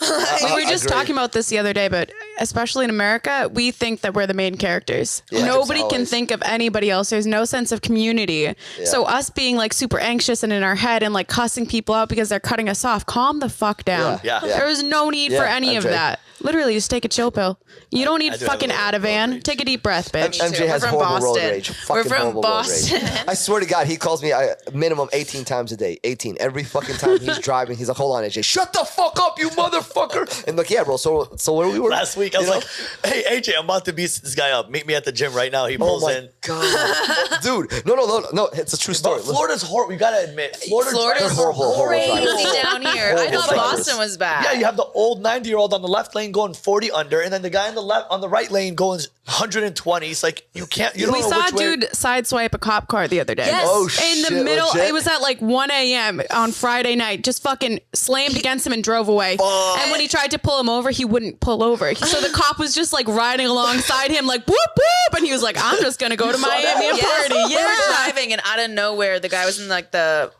We were just agree. talking about this the other day, but especially in America, we think that we're the main characters. Yeah, Nobody can always. think of anybody else. There's no sense of community. So us being like super anxious and in our head and like cussing people out because they're cutting us off, calm the fuck down. Yeah. There is no need for Yeah, any of MJ. that. Literally, just take a chill pill. You don't need I do have a fucking little road Ativan. rage. Take a deep breath, bitch. too. MJ We're has from horrible road Boston. rage. We're Fucking from horrible Boston. road rage. I swear to God, he calls me minimum 18 times a day. 18. Every fucking time he's driving, he's like, hold on, AJ. Shut the fuck up, you motherfucker. And like, yeah, bro. So where we were? Last week, I was You know? like, hey, AJ, I'm about to beat this guy up. Meet me at the gym right now. He Oh pulls my in. God. Dude. No. It's a true story. But Florida's horrible. We got to admit. Florida's They're horrible crazy drivers. down here. I Horrible thought drivers. Boston was bad. Yeah, you have the old 90-year-old on the left lane going 40 under, and then the guy on the right lane going 120. It's like you don't We know saw which a way. dude sideswipe a cop car the other day. Yes. Oh, In shit. the middle, legit? it was at like 1 a.m. on Friday night, just fucking slammed against him and drove away. And when he tried to pull him over, he wouldn't pull over. So the cop was just like riding alongside him, like whoop whoop, and he was like, "I'm just gonna go to Miami and Yes. party." We were Yeah. driving, and out of nowhere, the guy was in like the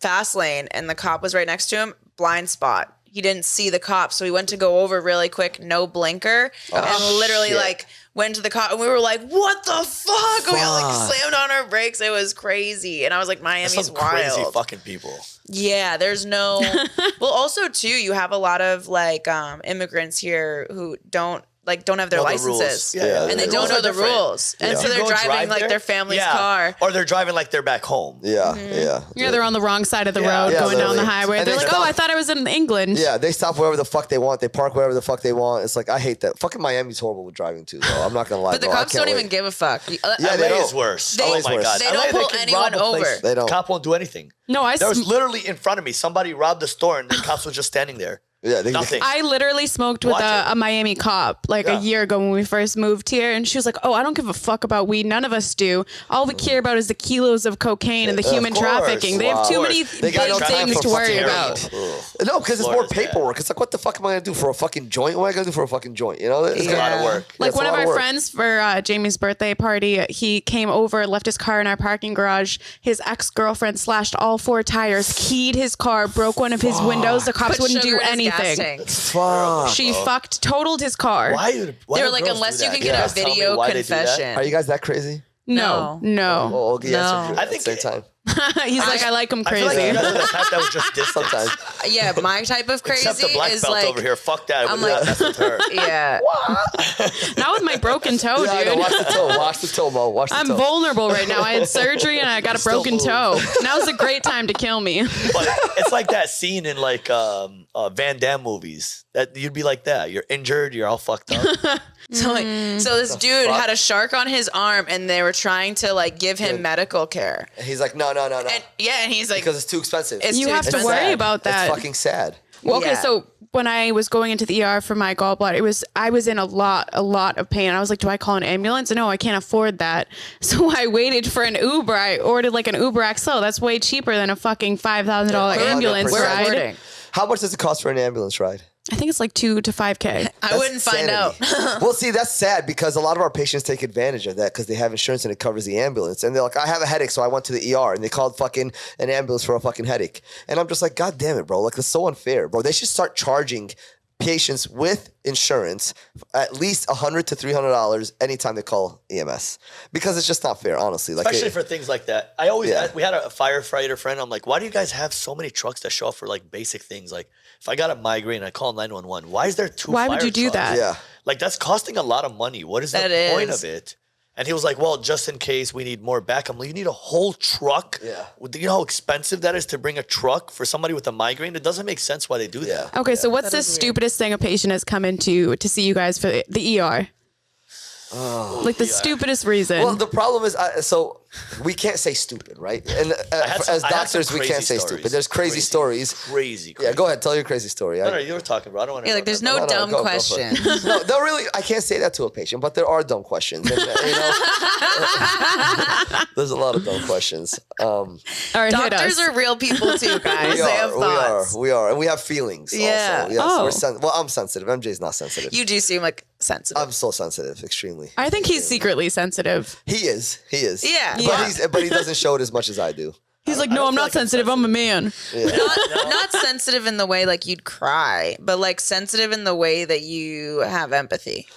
fast lane, and the cop was right next to him. Blind spot. He didn't see the cop, so he went to go over really quick, no blinker, and literally shit. like went to the cop, and we were like, "What the fuck?" We all like slammed on our brakes. It was crazy, and I was like, "Miami's Some crazy wild." fucking people. Yeah, there's no. Well, also too, you have a lot of like immigrants here who don't. like don't have their Know the rules. licenses, Yeah, and they the don't rules know are the different. rules, and Yeah. so You they're go driving drive like there? their family's car. Or they're driving like they're back home. Yeah, Yeah, they're on the wrong side of the road Yeah, going down the literally. highway. And They're they like, stop- oh, I thought I was in England. Yeah, they stop wherever the fuck they want. They park wherever the fuck they want. It's like, I hate that. Fucking Miami's horrible with driving too, though. I'm not gonna lie. But the bro. I cops can't don't wait. even give a fuck. Yeah, they LA don't. is worse. They- Oh my worse. god. They don't LA, pull can anyone rob a place. over. They don't. Cop won't do anything. No, There was literally in front of me, somebody robbed the store and the cops was just standing there. Yeah, they Nothing. I literally smoked with Watch it. a Miami cop like Yeah. a year ago when we first moved here, and she was like, "Oh, I don't give a fuck about weed. None of us do. All we care about is the kilos of cocaine and the human course. trafficking. They have too Wow. many They got big no time things for to worry fucking about." heroin. No, because it's more Florida's bad. paperwork. It's like, what the fuck am I gonna do for a fucking joint? What am I gonna do for a fucking joint? You know, it's It's a lot of Yeah. work. Like it's a one of lot our of work. friends for Jamie's birthday party, he came over, left his car in our parking garage. His ex-girlfriend slashed all 4 tires, keyed his car, broke one of his windows. The cops Put wouldn't sugar do in his gas anything. tank. Fuck. She totaled his car. Why They do were like, girls unless do you that? can get Yeah. a Tell me video why they do that. confession. Are you guys that crazy? No. Oh, okay, yes, No. at I the think same time. He's like, I like him I feel like crazy. you guys are the type that was just distant. Sometimes. Yeah, my type of crazy Except the black is belt like, over here. Fuck that. I'm I'm like- mess with her. yeah. Not with my broken toe, Yeah, I know. dude. Watch the toe. Watch the toe, Mo. Watch the I'm toe. vulnerable right now. I had surgery and I got a Still broken move. toe. Now's a great time to kill me. But it's like that scene in like Van Damme movies. That you'd be like that. You're injured. You're all fucked up. So like, so this dude fuck? had a shark on his arm, and they were trying to like give him medical care. And he's like, no. And yeah, and he's like, Because it's too expensive. It's You too have to expensive. worry sad. about that. It's fucking sad. Well, okay, Yeah. so when I was going into the ER for my gallbladder, I was in a lot of pain. I was like, do I call an ambulance? No, I can't afford that. So I waited for an Uber. I ordered like an Uber XL. That's way cheaper than a fucking $5,000 ambulance 100%. ride. Recording. How much does it cost for an ambulance ride? I think it's like $2,000 to $5,000. I wouldn't find out. Well, see, that's sad because a lot of our patients take advantage of that because they have insurance and it covers the ambulance. And they're like, I have a headache, so I went to the ER and they called fucking an ambulance for a fucking headache. And I'm just like, God damn it, bro. Like, it's so unfair, bro. They should start charging patients with insurance at least $100 to $300 anytime they call EMS because it's just not fair, honestly. Like, Especially for things like that. I always Yeah. we had a firefighter friend. I'm like, why do you guys have so many trucks that show up for like basic things? Like if I got a migraine, I call 911. Why is there 2 Why would fire you do trucks? that? Yeah. Like that's costing a lot of money. What is That the point is. of it? And he was like, well, just in case we need more back. I'm like, you need a whole truck? Yeah. Do you know how expensive that is to bring a truck for somebody with a migraine? It doesn't make sense why they do that. Okay, so what's the is weird. stupidest thing a patient has come into to see you guys for the ER? Like the stupidest reason. Well, the problem is, so we can't say stupid, right? And as I had some doctors, we crazy can't say stories. stupid. There's crazy stories. Crazy. Yeah, go ahead. Tell your crazy story. No, you were talking about. I don't want to. Yeah, like there's no, No, dumb go for it. questions. No, really, I can't say that to a patient, but there are dumb questions. And, there's a lot of dumb questions. All right, hit Doctors us. are real people too, guys. We They have thoughts. we are, and we have feelings. Yeah. Also. Yes, Oh. well, I'm sensitive. MJ's not sensitive. You do seem like sensitive. I'm so sensitive, extremely. I think he's secretly sensitive. He is. Yeah. But he doesn't show it as much as I do. He's like, I no, don't I'm feel not like I'm sensitive. I'm a man. Not sensitive in the way like you'd cry, but like sensitive in the way that you have empathy.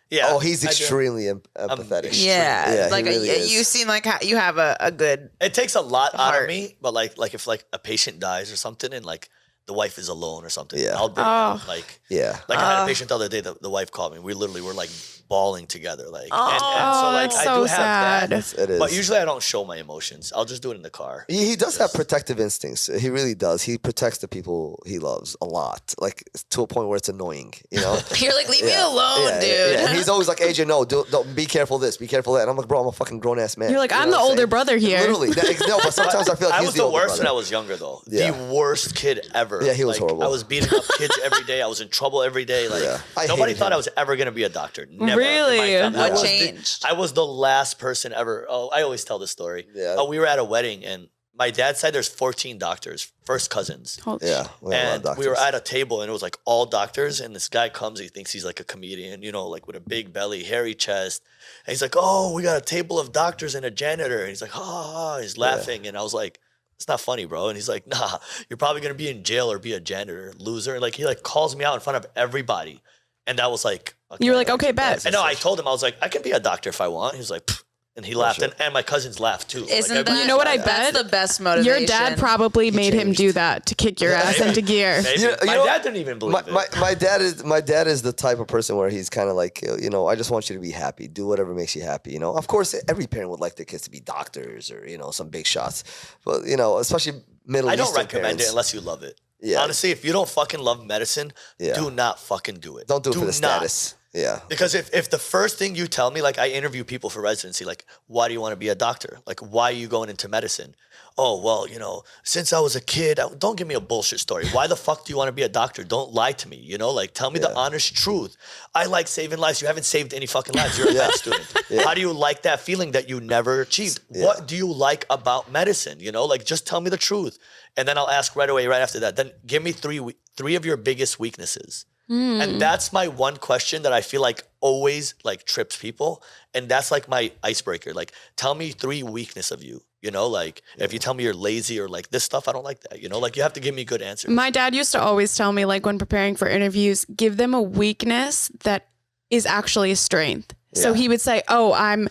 Yeah. Oh, he's I do. extremely empathetic. Yeah, Yeah, like he really is. you seem like you have a good. It takes a lot out Heart. of me, but like if like a patient dies or something and like the wife is alone or something, Yeah. I'll break Oh. down. Like Yeah. I had a patient the other day, the wife called me. We literally were like bawling together. Like and so Oh, like that's I so do have sad. that. It is. But usually I don't show my emotions. I'll just do it in the car. He does have protective instincts. He really does. He protects the people he loves a lot, like to a point where it's annoying. You know. You're like, leave me Yeah. alone, Yeah, dude. yeah. And he's always like, AJ, no, don't be careful this, be careful that. And I'm like, bro, I'm a fucking grown ass man. You're like, You know I'm the what older saying? brother here. Literally. No, but sometimes I feel like I he's was the the older worst brother. when I was younger, though. Yeah. The worst kid ever. Yeah, he was Like, horrible. I was beating up kids every day. I was in trouble every day. Like Yeah. I nobody hated thought him. I was ever gonna be a doctor. Never. Really? In my family. What I was the- changed? I was the last person ever. Oh, I always tell this story. Yeah. Oh, we were at a wedding and my dad's side there's 14 doctors, first cousins. Yeah. We have a lot of And we were doctors. at a table and it was like all doctors and this guy comes, he thinks he's like a comedian, you know, like with a big belly, hairy chest. And he's like, oh, we got a table of doctors and a janitor. And he's like, ha, he's laughing. And I was like, it's not funny, bro. And he's like, nah, you're probably going to be in jail or be a janitor, loser. Like he like calls me out in front of everybody. And that was like, okay. You were like, okay, bet. And no, I told him, I was like, I can be a doctor if I want. He was like, "Pfft, And he laughed, and my cousins laughed too. Isn't You know what I bet? That's the best motivation. Your dad probably made him do that to kick your ass into gear. Maybe. My dad didn't even believe it. My dad is the type of person where he's kind of like, you know, I just want you to be happy. Do whatever makes you happy. You know, of course, every parent would like their kids to be doctors or, you know, some big shots. But, you know, especially Middle Eastern I don't recommend parents. it unless you love it. Yeah. Honestly, if you don't fucking love medicine, do not fucking do it. Don't do it for the status. Yeah. Because if the first thing you tell me, like I interview people for residency, like, why do you want to be a doctor? Like, why are you going into medicine? Oh, well, you know, since I was a kid, don't give me a bullshit story. Why the fuck do you want to be a doctor? Don't lie to me, you know? Like, tell me the honest truth. I like saving lives. You haven't saved any fucking lives. You're a med student. How do you like that feeling that you never achieved? What do you like about medicine? You know, like, just tell me the truth. And then I'll ask right away, right after that, then give me three of your biggest weaknesses. And that's my one question that I feel like always like trips people. And that's like my icebreaker. Like, tell me 3 weakness of you, you know, like if you tell me you're lazy or like this stuff, I don't like that, you know, like you have to give me good answers. My dad used to always tell me, like when preparing for interviews, give them a weakness that is actually a strength. So he would say, oh, I'm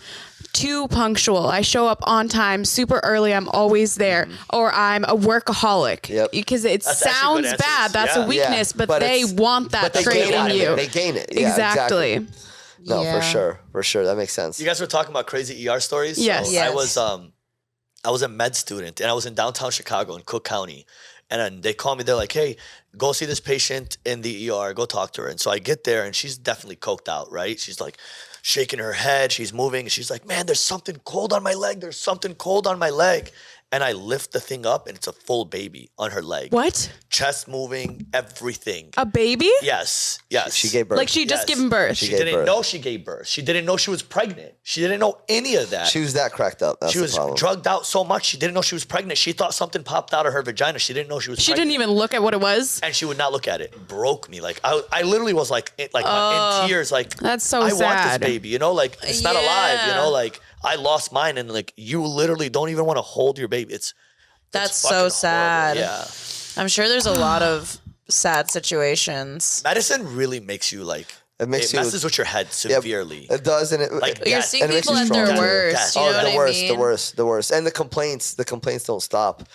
too punctual. I show up on time, super early. I'm always there. Or I'm a workaholic. Because it sounds bad. That's a weakness, but they want that trait in you. They gain it. Yeah, exactly. No, for sure. That makes sense. You guys were talking about crazy ER stories? Yes. So I was a med student and I was in downtown Chicago in Cook County. And then they call me, they're like, hey, go see this patient in the ER, go talk to her. And so I get there and she's definitely coked out, right? She's like shaking her head, she's moving. She's like, man, there's something cold on my leg. There's something cold on my leg. And I lift the thing up and it's a full baby on her leg. What? Chest moving, everything. A baby? Yes. She gave birth. Like she just given birth. She didn't know she gave birth. She didn't know she was pregnant. She didn't know any of that. She was that cracked up. That's she was drugged out so much. She didn't know she was pregnant. She thought something popped out of her vagina. She didn't know she was pregnant. She didn't even look at what it was. And she would not look at it. Broke me. Like I literally was like in tears. Like that's so I sad. want this baby. You know, like it's not alive. You know, like I lost mine, and like you literally don't even want to hold your baby. That's so sad. Yeah. I'm sure there's a lot of sad situations. Medicine really makes you like, it messes with your head severely. It does. And you're seeing people at their worst. You know what I mean? The worst. And the complaints don't stop.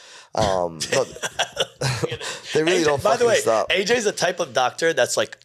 They really don't fucking stop. AJ's the type of doctor that's like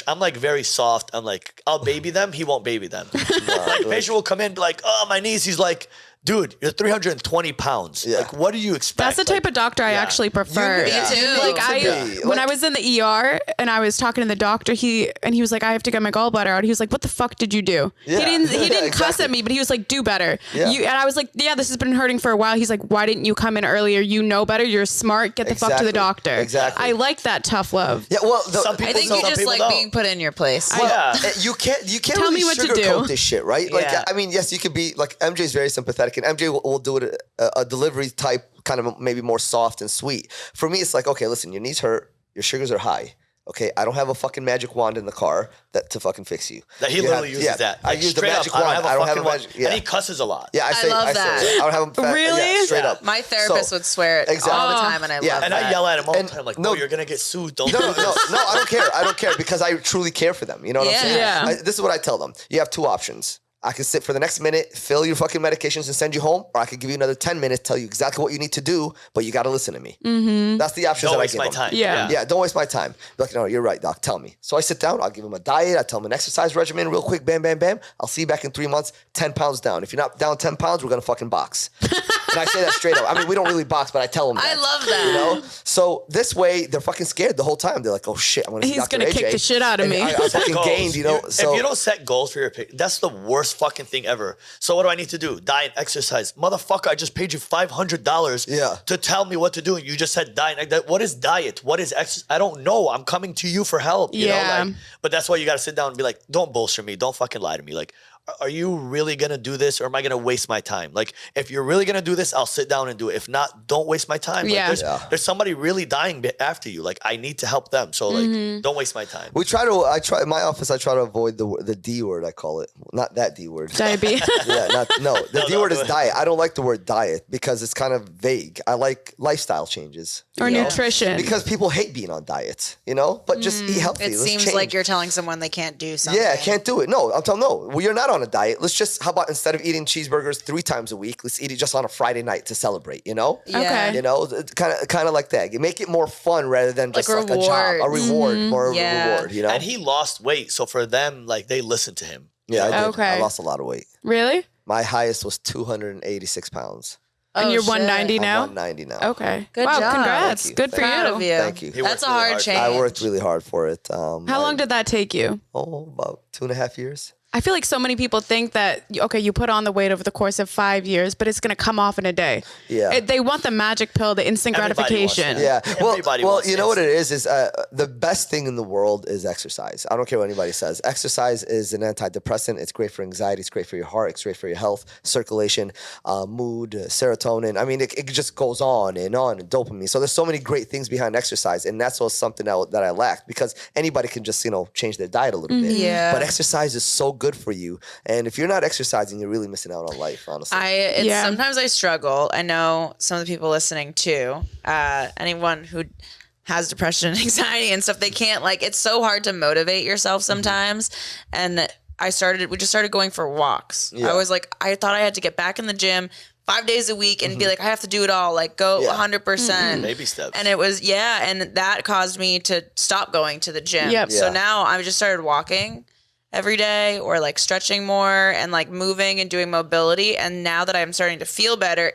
I'm like very soft. I'm like, I'll baby them. He won't baby them. Like patient will come in be like, oh, my knees. He's like, dude, you're 320 pounds. Yeah. Like, what do you expect? That's the type of doctor I actually prefer. Me too. When I was in the ER and I was talking to the doctor, he was like, I have to get my gallbladder out. He was like, what the fuck did you do? Yeah. He didn't cuss at me, but he was like, do better. Yeah. And I was like, yeah, this has been hurting for a while. He's like, why didn't you come in earlier? You know better. You're smart. Get the fuck to the doctor. Exactly. I like that tough love. Yeah. Well, I think you just like being put in your place. Well, you can't Tell really me what to sugarcoat do. this shit, right? Like, I mean, yes, you could be like MJ's very sympathetic, and MJ will do it a delivery type, kind of maybe more soft and sweet. For me, it's like, okay, listen, your knees hurt, your sugars are high. Okay, I don't have a fucking magic wand in the car to fucking fix you. That he literally uses that. Like, I use the magic wand. I don't have a magic. And he cusses a lot. Yeah, I love that. I don't have a really straight up. My therapist would swear it all the time, and I love that. And I yell at him all the time, like, no, you're gonna get sued. Don't. No, I don't care. I don't care because I truly care for them. You know what I'm saying? Yeah. This is what I tell them. You have 2 options. I can sit for the next minute, fill your fucking medications and send you home, or I could give you another 10 minutes, tell you exactly what you need to do, but you got to listen to me. Mm-hmm. That's the options that I give them. Don't waste my time. Yeah, don't waste my time. Be like, no, you're right, doc. Tell me. So I sit down. I'll give them a diet. I tell them an exercise regimen real quick. Bam, bam, bam. I'll see you back in 3 months. 10 pounds down. If you're not down 10 pounds, we're gonna fucking box. And I say that straight up. I mean, we don't really box, but I tell them that. I love that. You know. So this way, they're fucking scared the whole time. They're like, oh shit, I'm gonna see Dr. He's gonna AJ. kick the shit out of me. I fucking gained. You know. So if you don't set goals for your patient, that's the worst fucking thing ever. So what do I need to do? Diet, exercise. Motherfucker, I just paid you $500 to tell me what to do. And you just said diet. What is diet? What is exercise? I don't know. I'm coming to you for help. You know? Like, but that's why you got to sit down and be like, don't bullshit me. Don't fucking lie to me. Like, are you really going to do this or am I going to waste my time? Like, if you're really going to do this, I'll sit down and do it. If not, don't waste my time. Like, there's somebody really dying after you. Like, I need to help them. So, like, don't waste my time. In my office, I try to avoid the D word, I call it. Not that D word. Diabetes. The D word is diet. I don't like the word diet because it's kind of vague. I like lifestyle changes. Or nutrition. Because people hate being on diets, you know? But just eat healthy. It seems like you're telling someone they can't do something. Yeah, can't do it. No, I'm telling no. Well, you're not on on a diet. Let's just, how about instead of eating cheeseburgers 3 times a week, let's eat it just on a Friday night to celebrate, you know? Yeah. Okay. You know, kind of like that. You make it more fun rather than just like a rewards. job, a reward, more of a Yeah. reward, you know? And he lost weight, so for them, like they listened to him. Yeah, I did. Okay. I lost a lot of weight. Really? My highest was 286 pounds. And Oh, you're shit. 190 I'm now? 190 now. Okay. Good wow, job. congrats. Thank you. Good for Proud you. of you. Thank you. He That's worked a really hard hard. change. I worked really hard for it. How long did that take you? About 2.5 years. I feel like so many people think that, okay, you put on the weight over the course of 5 years, but it's going to come off in a day. Yeah. They want the magic pill, the instant Everybody wants gratification. that. Yeah. Everybody Well, wants you know what instant. it is the best thing in the world is exercise. I don't care what anybody says. Exercise is an antidepressant. It's great for anxiety. It's great for your heart. It's great for your health, circulation, mood, serotonin. I mean, it just goes on and dopamine. So there's so many great things behind exercise, and that's also something that I lacked because anybody can just change their diet a little bit. Yeah. But exercise is so good for you, and if you're not exercising, you're really missing out on life. Honestly. Sometimes I struggle. I know some of the people listening too. Anyone who has depression and anxiety and stuff, they can't it's so hard to motivate yourself sometimes. And we just started going for walks. Yeah. I thought I had to get back in the gym 5 days a week and be like, I have to do it all, go 100%. Baby steps. And it was, and that caused me to stop going to the gym. Yep. So Yeah. now I've just started walking every day or stretching more and moving and doing mobility. And now that I'm starting to feel better,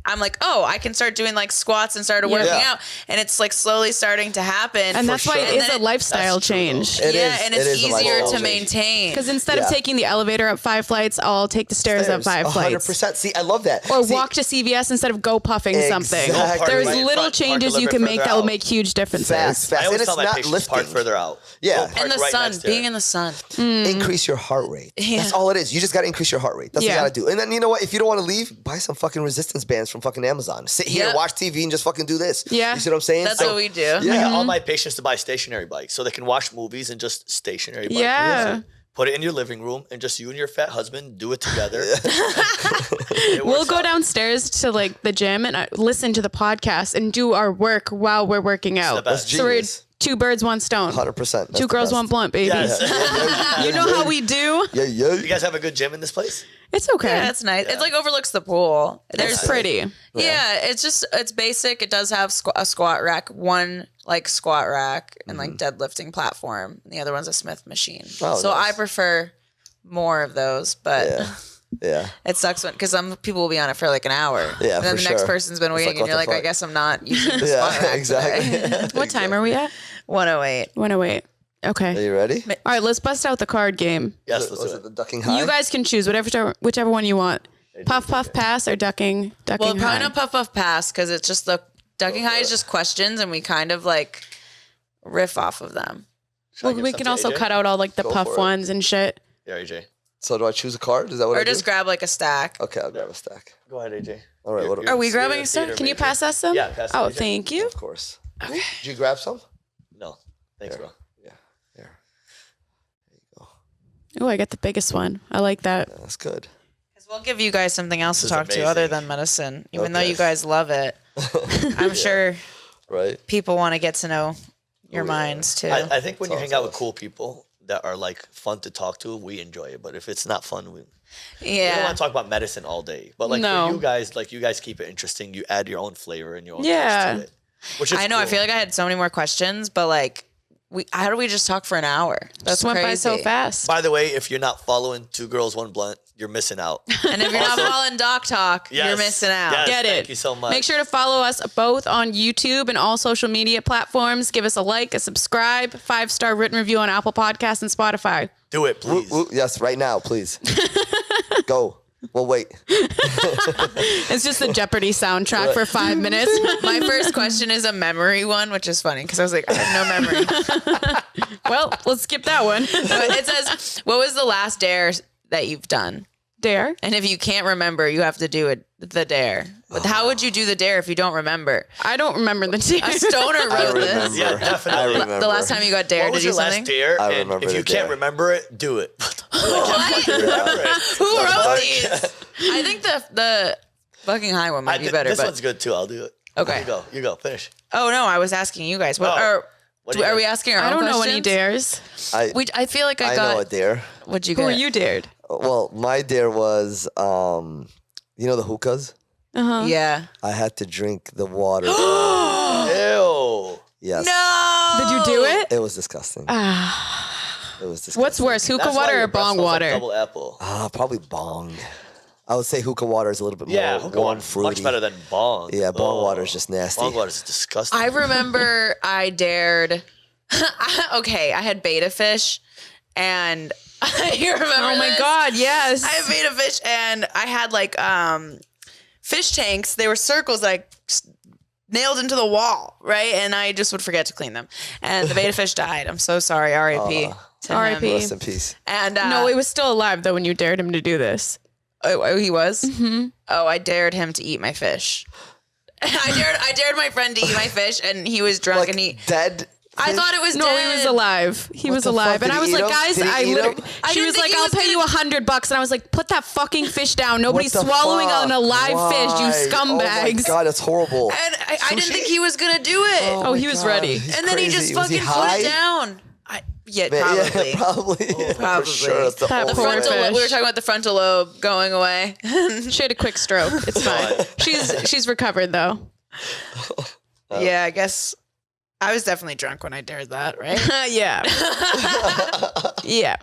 I'm like, oh, I can start doing squats and start working Yeah. out. And it's slowly starting to happen. And that's why sure. it is And a then lifestyle That's true, change. It yeah, is- and it it's is a easier lifestyle to change. maintain. Because instead of Yeah. taking the elevator up 5 flights, I'll take the stairs up 5 flights. 100%. See, I love that. Or See, walk to CVS instead of go puffing something. Exactly. Park There's right in little front, park a changes little you bit can make further that will out. make huge differences. Fast. I And always it's tell my not patients park lifting. further out. Yeah. Go park And the right sun, next to it. being in the sun. Increase your heart rate. Yeah. That's all it is. You just got to increase your heart rate. That's what Yeah. you got to do. And then you know what? If you don't want to leave, buy some fucking resistance bands from fucking Amazon. Sit here, Yep. watch TV, and just fucking do this. Yeah. You see what I'm saying? That's So- what we do. I Yeah. got all my patients to buy stationary bikes so they can watch movies and just stationary bikes. Yeah. Put it in your living room and just you and your fat husband do it together. We'll go downstairs to the gym and listen to the podcast and do our work while we're working out. the best. So we're Genius. 2 birds, 1 stone. 100%. That's 2 the girls, best. 1 blunt, baby. Yes. You know how we do? Yeah, yeah. You guys have a good gym in this place? It's okay. Yeah, it's nice. It's overlooks the pool. There's It's pretty. Yeah, it's basic. It does have a squat rack, one squat rack and deadlifting platform. And the other one's a Smith machine. Oh, so nice. I prefer more of those, but Yeah. Yeah. it sucks because some people will be on it for an hour. Yeah, and then for the next sure. person's been It's waiting, like, and what you're the like, I fuck? guess I'm not using the squat Yeah, rack exactly. today. What time are we at? 108. 108. Okay. Are you ready? All right, let's bust out the card game. Yes, Was let's it do the it. ducking high? You guys can choose whichever one you want. Puff, puff, pass, or ducking Well, high. probably not puff puff pass because it's just the ducking high is just questions, and we kind of riff off of them. Should I Well, give we some can to also AJ? cut out all the Go puff for it. ones and shit. Yeah, AJ. So do I choose a card? Is that what I Or just do? grab a stack. Okay, I'll grab a stack. Go ahead, AJ. All right, what Are we grabbing you're a stack? theater Can you major. pass us some? Yeah, pass it, Oh, AJ. thank you. Of course. Did you grab some? No, thanks, bro. Yeah. There. There you go. Oh, I got the biggest one. I like that. Yeah, that's good. Because we'll give you guys something else to This is talk to other amazing. than medicine, even though Okay. you guys love it. I'm sure Right? people want to get to know your minds too. I think when you Sounds hang out with awesome. cool people that are fun to talk to, we enjoy it. But if it's not fun, we don't yeah. want to talk about medicine all day. But No. for you guys keep it interesting. You add your own flavor and your own Yeah. taste to it. Which is I know. I cool. feel like I had so many more questions, but how do we just talk for an hour? That's Just went crazy. by so fast. By the way, if you're not following 2 Girls, 1 Blunt, you're missing out. And if you're not following Doc Talk, you're Yes. missing out. Yes. Get it. Thank you so much. Make sure to follow us both on YouTube and all social media platforms. Give us a like, a subscribe, 5-star written review on Apple Podcasts and Spotify. Do it, please. Woo, woo. Yes, right now, please. Go. We'll wait. It's just the Jeopardy soundtrack for 5 minutes. My first question is a memory one, which is funny because I was like, I have no memory. Well, let's skip that one. But it says, what was the last dare that you've done? Dare. And if you can't remember, you have to do the dare. But how would you do the dare if you don't remember? I don't remember the dare. A stoner I wrote this. remember. Yeah, definitely. I remember. The last time you got dared What was to do your last something? dare? I And remember if you the can't dare. remember it, do it. What? Remember it. Who wrote these? I think the fucking high one might be better. This but one's good too. I'll do it. Okay. You go. Finish. oh no, I was asking you guys. What Oh. are What do you are we guys- asking our I own don't know questions? any dares. I feel like I I got. know a dare. What'd you Who get? are you dared? Well, my dare was, you know, the hookahs. Yeah. I had to drink the water. Ew. Yes. No. Did you do it? It was disgusting. It was disgusting. What's worse, hookah That's why water your or breath bong smells like water? double apple. Probably bong. I would say hookah water is a little bit Yeah, more hookah warm, water fruity. much better than bong. Yeah, bong water is just nasty. Bong water is disgusting. I remember I dared. Okay, I had beta fish, and you remember? Oh my this? God, yes. I had beta fish, and I had like fish tanks. They were circles that I nailed into the wall, right? And I just would forget to clean them. And the beta fish died. I'm so sorry. R.I.P. to him. R.I.P. Rest in peace. And No, he was still alive though when you dared him to do this. Oh, he was? Mm-hmm. Oh, I dared him to eat my fish. I dared my friend to eat my fish, and he was drunk, Like and he. dead. I thought it was No, dead. he was alive. He What was the alive. fuck? And Did I he was eat like, him? guys, Did he I eat literally, him? I she didn't was think like, he I'll was pay you gonna- $100. And I was like, put that fucking fish down. Nobody's What the swallowing fuck? an alive fish, you Why? scumbags. Oh my God, that's horrible. And I didn't Sushi? think he was gonna do it. Oh, my he was God, ready. he's And then he crazy. just Was he fucking put high? it down. Yeah, Yeah, probably. probably. Probably. For sure. That's the That whole The poor thing. frontal. fish. We were talking about the frontal lobe going away. She had a quick stroke. It's fine. She's recovered though. Yeah, I guess I was definitely drunk when I dared that, right? Yeah. Yeah.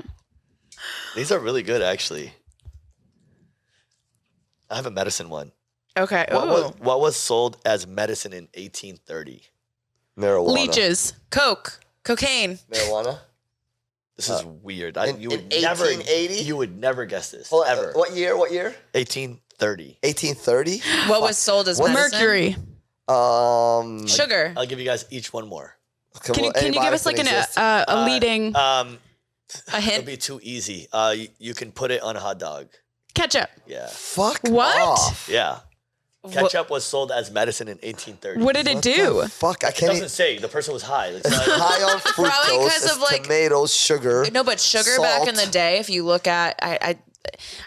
These are really good, actually. I have a medicine one. Okay. What was sold as medicine in 1830? Marijuana. Leeches. Coke, cocaine. Marijuana. This is weird. You would in never 1880? You would never guess this. Hold on, ever. What year? 1830. 1830. What was sold as medicine? Mercury. Sugar. I'll give you guys each one more. Can you give us like a leading A It'll hint. be too easy. You can put it on a hot dog. ketchup? Yeah. Fuck What? off. Yeah. Ketchup was sold as medicine in 1830. What did it What do? the fuck, I It can't doesn't eat. say. The person was high. It's not- High on Probably fructose, 'cause it's of, like- tomatoes, sugar. No, but sugar back in salt. the day, if you look at, I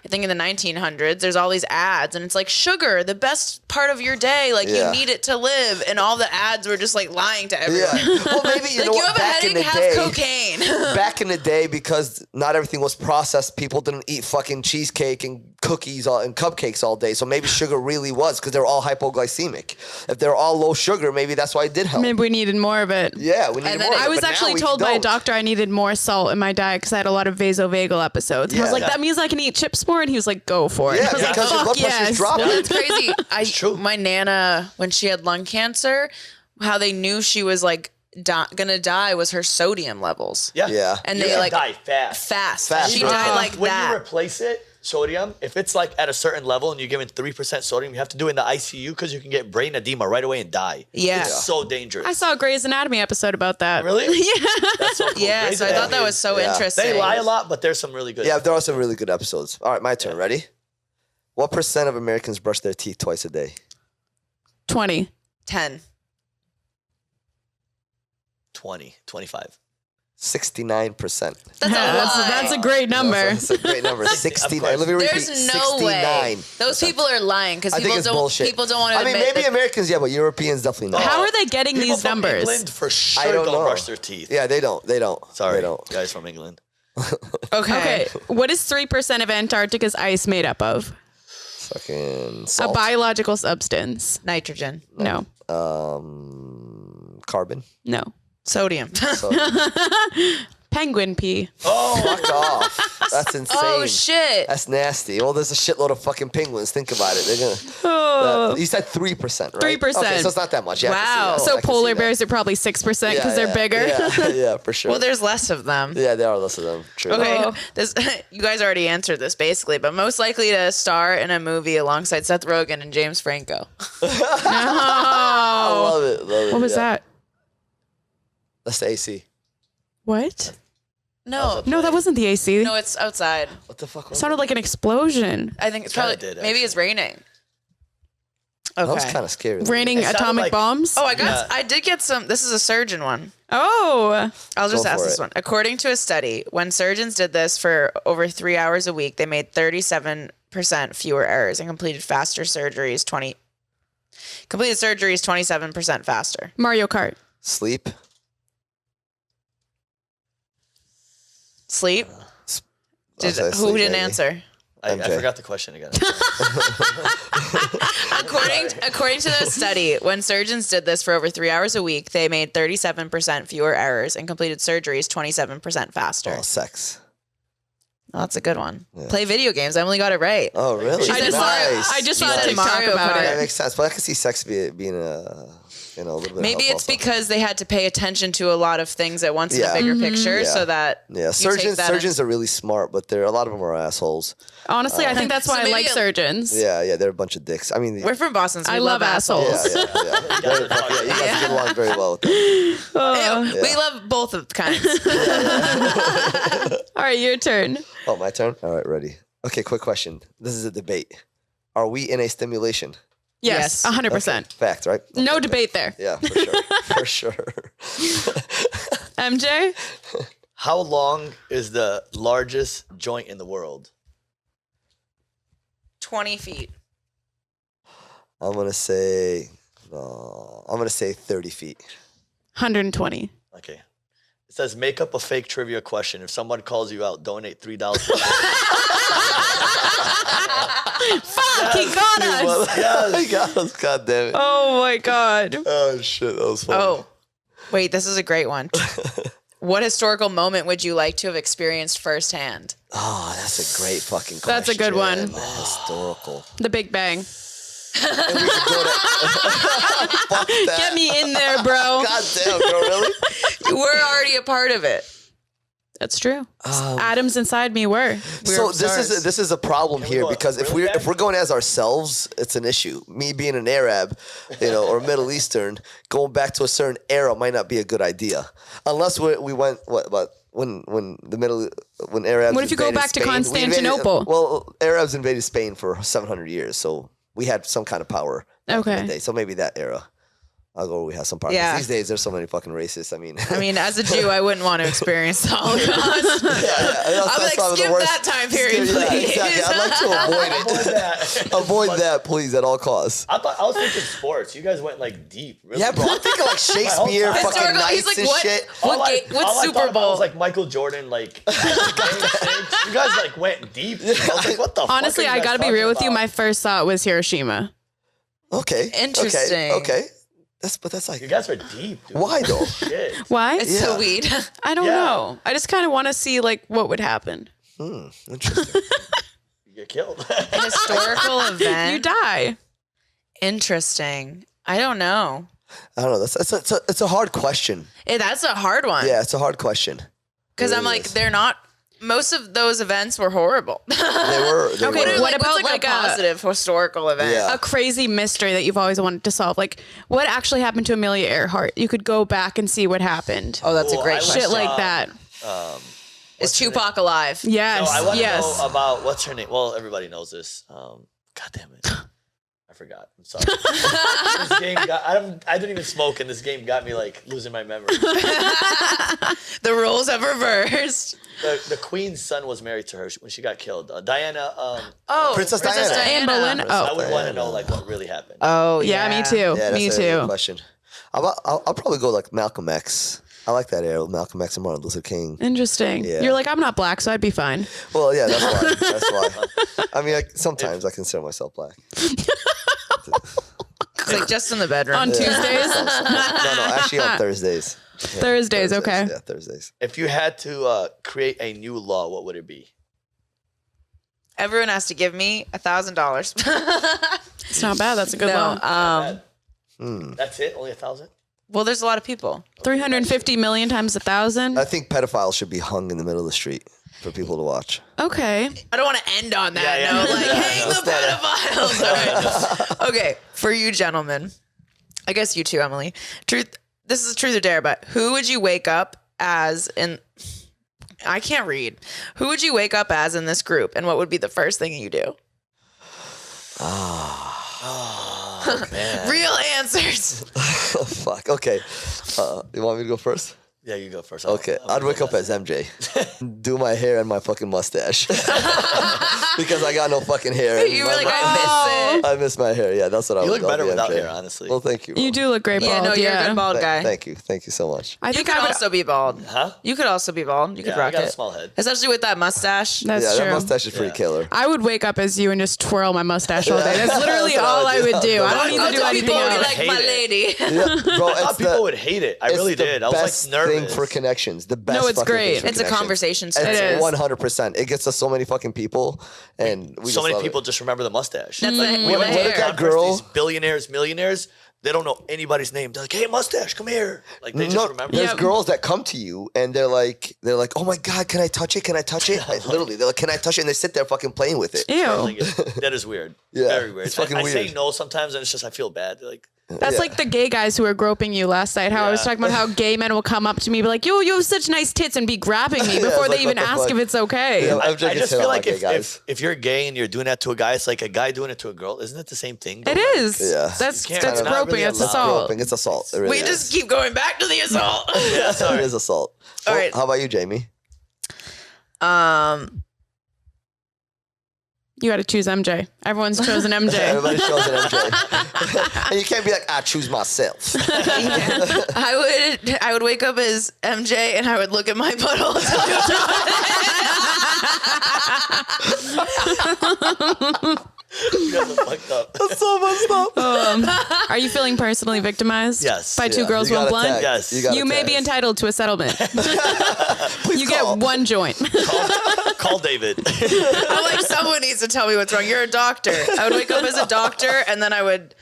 think in the 1900s, there's all these ads, and it's like sugar, the best part of your day. Like Yeah. you need it to live, and all the ads were just like lying to everyone. Yeah. Well, maybe you Like know you what? have a Back in headache, the have day, cocaine. back in the day, because not everything was processed, people didn't eat fucking cheesecake and cookies and cupcakes all day. So maybe sugar really was because they're all hypoglycemic. If they're all low sugar, maybe that's why it did help. Maybe we needed more of it. Yeah, we need And more. then of it, I was but now actually we told by a don't. doctor I needed more salt in my diet because I had a lot of vasovagal episodes. And I was Yeah. like, that means I can eat chips more? And he was like, go for it. Yeah, I was like, because your fuck blood pressure's yes. dropping. Well, it's crazy. true. My Nana, when she had lung cancer, how they knew she was like gonna die was her sodium levels. Yeah. Yeah. And You they can like die fast. fast. She right? died like when that. you replace it, sodium, if it's like at a certain level and you're given 3% sodium, you have to do it in the ICU because you can get brain edema right away and die. Yeah. It's so dangerous. I saw a Grey's Anatomy episode about that. Really? Yeah. That's so cool. Yeah, Grey's so I thought Anatomy that was so Yeah. interesting. They lie a lot, but there's some really good. Yeah, there are some really good episodes. All right, my turn. Ready? What % of Americans brush their teeth twice a day? 20. 10. 20, 25. 69%. That's a lie. That's a great number. That's a great number. 69. course. Let me repeat. There's no 69. way. Those people are lying because I think people it's don't. bullshit. People don't want to I mean, admit maybe that. Americans, yeah, but Europeans definitely not. How are they getting People these from numbers? England for sure I don't don't know. brush their teeth. Yeah, they don't. They don't. Sorry, They don't. guys from England. Okay. What is 3% of Antarctica's ice made up of? Fucking A salt. biological substance. Nitrogen, No. Carbon. No. sodium. So, Penguin pee. fuck off. That's insane. Oh shit! That's nasty. Well, there's a shitload of fucking penguins. Think about it. They're gonna. Oh. You said 3%, right? 3%. Okay, so it's not that much. Yeah, I can see Wow. that. So I can see polar that. bears are probably 6% because Yeah, they're yeah, bigger. Yeah, yeah, for sure. Well, there's less of them. yeah, there are less of them. True. Okay, Oh. this you guys already answered this basically, but most likely to star in a movie alongside Seth Rogen and James Franco. I Oh. love it. Love it. What was yeah. that? That's the AC. What? No, No, that wasn't the AC. no, it's outside. What the fuck It was sounded like an explosion. I think it's Kinda probably did, maybe it's raining. that? That was Okay. kind of scary. Raining It sounded atomic like- bombs? Oh, I did get some. This is a surgeon one. Oh. I'll just Go ask for this it. one. According to a study, when surgeons did this for over 3 hours a week, they made 37% fewer errors and completed 27% faster. Mario Kart. Sleep. Sleep. Who didn't answer? I MJ. forgot the question again. According to the study, when surgeons did this for over 3 hours a week, they made 37% fewer errors and completed surgeries 27% faster. Oh, sex. Oh, that's a good one. Play video games. Emily got it right. Oh, really? I just saw a said TikTok Mario about Kart. That it. makes sense, but I can see sex being a little bit. Maybe of it's help also. because they had to pay attention to a lot of things at once in a bigger picture, so that you take that surgeons are really smart, but a lot of them are assholes. Honestly, I think that's why I maybe like surgeons. Yeah, they're a bunch of dicks. I mean, We're from Boston, so I we love assholes. yeah. You guys get along very well with them. We love both of kinds. All right, your turn. Oh, my turn? All right, ready. Okay, quick question. This is a debate. Are we in a stimulation? Yes, Yes. 100%. Fact, right? No Okay, debate there. Yeah, for sure. For sure. MJ? How long is the largest joint in the world? 20 feet. I'm gonna say 30 feet. 120. Okay. It says make up a fake trivia question. If someone calls you out, donate $3. Fuck, he got us. He got us. God damn it. Oh my God. Oh shit, that was funny. Oh, wait, this is a great one. What historical moment would you like to have experienced firsthand? Oh, that's a great fucking question. That's a good one. Historical. The Big Bang. And we could go to fuck that. Get me in there, bro. God damn, girl, really? We're already a part of it. That's true. Atoms inside me were. So this is a problem here go because if really we're going as ourselves, it's an issue. Me being an Arab, or Middle Eastern, going back to a certain era might not be a good idea, unless we went when Arabs. What if you go invaded back to Spain, we Constantinople? well, Arabs invaded Spain for 700 years, so we had some kind of power. back in the Okay. day. So maybe that era. I'll go where we have some power. Yeah. These days, there's so many fucking racists. I mean, As a Jew, I wouldn't want to experience the Holocaust. I'm like, skip that time period, Yeah, please. exactly. I'd like to avoid it. Avoid that, please, at all costs. I was thinking sports. You guys went like deep. Really Yeah, bro. I'm thinking like Shakespeare, My whole time. fucking Historical- he's knights like, and what? shit. What All I Super thought about Bowl? was like Michael Jordan, like Game 6. You guys like went deep. I was like, what the Honestly, fuck are I you guys gotta be real with talking you. about? My first thought was Hiroshima. Okay. Interesting. Okay. That's like, You guys are deep, dude. why though? Shit. Why? It's Yeah. so weed. I don't Yeah. know. I just kind of want to see like what would happen. Interesting. You get killed. A historical event. You die. Interesting. I don't know. I don't know. It's a hard question. That's a hard one. Yeah, it's a hard question. Because It I'm really like, is. they're not. Most of those events were horrible. They were. Okay, were. what about what's like a a- positive historical event? Yeah. A crazy mystery that you've always wanted to solve. Like what actually happened to Amelia Earhart? You could go back and see what happened. Oh, that's a Cool. great I question. Shit like that. Is Tupac alive? Yes. No, I want to yes. know about what's her name. Well, everybody knows this. God damn it. I forgot. I'm sorry. This game I didn't even smoke, and this game got me like losing my memory. The roles have reversed. The queen's son was married to her when she got killed. Diana. Oh, Princess Diana. Anne Boleyn. I Oh. would want to know like what really happened. Oh, Yeah, me too. Yeah, me that's a good too. question. I'll probably go like Malcolm X. I like that era with Malcolm X and Martin Luther King. Interesting. Yeah. You're like, I'm not black, so I'd be fine. Well, yeah, that's why. That's why. I mean, sometimes I consider myself black. It's like just in the bedroom. On Tuesdays? No, actually on Thursdays. Yeah, Thursdays, okay. Yeah, Thursdays. If you had to create a new law, what would it be? Everyone has to give me $1,000. It's not bad. That's a good No, law. That's it? Only 1,000? well, there's a lot of people. 350 million times 1,000. I think pedophiles should be hung in the middle of the street for people to watch. Okay. I don't want to end on that Yeah, note. yeah. Like, Yeah, hang let's the not. pedophiles. All right. Okay, for you gentlemen, I guess you too, Emily. This is truth or dare, but who would you wake up as in? I can't read. Who would you wake up as in this group, and what would be the first thing you do? Oh, man. Real answers. Oh, fuck. Okay. You want me to go first? Yeah, you go first. Okay, I'd wake up as MJ. Do my hair and my fucking mustache. Because I got no fucking hair. You were like, I miss it. I miss my hair. Yeah, that's what I You would look better be without MJ. hair, honestly. Well, thank you. Bro. You do look great bald. Yeah, no, you're a good bald guy. Thank you. Thank you so much. I You think could I would also be bald. Huh? You could also be bald. You could Yeah, I rock got it. a small head. Especially with that mustache. That's Yeah, true. that mustache is pretty killer. I would wake up as you and just twirl my mustache all day. That's literally That's what all I I would would do. do. I I don't would even do go to anything people and be else. like, Hate my it. lady. Yeah, bro, I thought it's people would hate it. I it's really the did. I was best like nervous. thing for connections. The best. No, it's fucking great. thing for It's a connections. conversation starter. It is. 100%. It gets us so many fucking people, and we So just many love people it. just remember the mustache. That's like We with went to hair. the that conference, girl- these billionaires, millionaires, they don't know anybody's name. They're like, hey, mustache, come here. Like, they just remember. There's Yep. girls that come to you and they're like, oh my god, can I touch it? Can I touch it? Literally, they're like, can I touch it? And they sit there fucking playing with it. Ew. Like, that is weird. Yeah, Very weird. it's fucking I say weird. no sometimes, and it's just I feel bad. They're like, That's Yeah. like the gay guys who were groping you last night. How I was Yeah. talking about how gay men will come up to me, be like, "Yo, you have such nice tits," and be grabbing me Yeah, before it's they like, even what the ask fuck? if it's okay. Yeah. I I'm just just hit feel on like my gay guys. if you're gay and you're doing that to a guy, it's like a guy doing it to a girl. Isn't it the same thing? It though? is. Yeah. That's You can't- that's it's not groping. really It's allowed. assault. Groping. It's assault. It really We is. just keep going back to the assault. Yeah, It sorry. is assault. All Well, right. How about you, Jamie? You got to choose MJ. Everyone's chosen MJ. Everybody shows an MJ. And you can't be like, I choose myself. I would wake up as MJ and I would look at my butthole. You guys are fucked up. That's so messed up. Are you feeling personally victimized? Yes. By two Yeah, girls, you one gotta blunt? tag. Yes. gotta You may tag. be entitled to a settlement. You call. get one joint. Call David. I'm like, someone needs to tell me what's wrong. You're a doctor. I would wake up as a doctor and then I would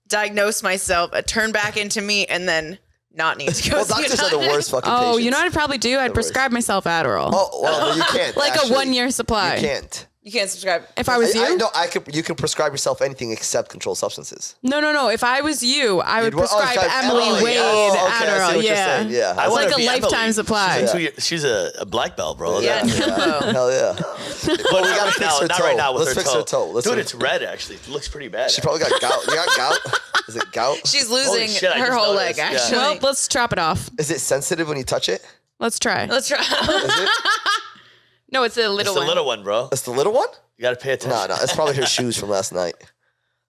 diagnose myself, turn back into me, and then not need to go Well, see a doctors are the doctor. worst fucking Oh, patients. you know what I'd probably do? I'd prescribe myself Adderall. Oh, well, no, you can't. Like actually. a 1 year supply. You can't. You can't subscribe. If I was you? No, you can prescribe yourself anything except controlled substances. No. If I was you, I would You'd wa- oh, prescribe prescribe Emily Emily. Wade Oh, okay, I see Adderall. what you're Yeah. saying. Yeah. I It's wanna like a be lifetime Emily. supply. She's a black belt, bro. Yeah, Yeah. Tempo. Hell yeah. But we gotta not fix now, her not toe. right now with Let's her fix toe. her toe. Let's Dude, fix- it's red actually. It looks pretty bad. She probably got gout. You got gout? Is it gout? She's Holy losing shit, I her just whole noticed. leg, Yeah. actually. Well, let's chop it off. Is it sensitive when you touch it? Let's try. Let's try. Is it? No, it's a It's little the one. little one, bro. It's the little one? You gotta pay attention. No, it's probably her shoes from last night.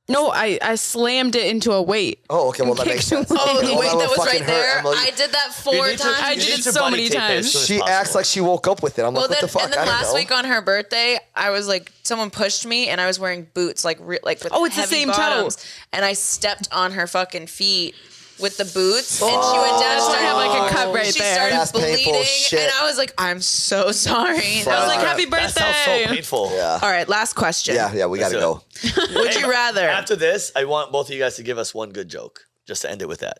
No, I slammed it into a weight. Oh, okay. Well, that makes sense. Oh, the Well, weight that was fucking right there. hurt, Emily. I did that You 4 need to- times. I you did need it to so buddy many tape it as times. soon as She possible. acts like she woke up with it. I'm Well, like, what then, the fuck? and then I don't last know. week on her birthday, I was like, someone pushed me, and I was wearing boots, like with Oh, it's the heavy same toe. bottoms, and I stepped on her fucking feet with the boots, and she went down. So I have like a cut right She there. started That's painful bleeding, shit. and I was like, I'm so sorry. And I Fuck. was like, Happy That sounds so birthday. painful. Yeah. all right, last question. Yeah, we got to Let's go. Would you rather? After this, I want both of you guys to give us one good joke. Just to end it with that.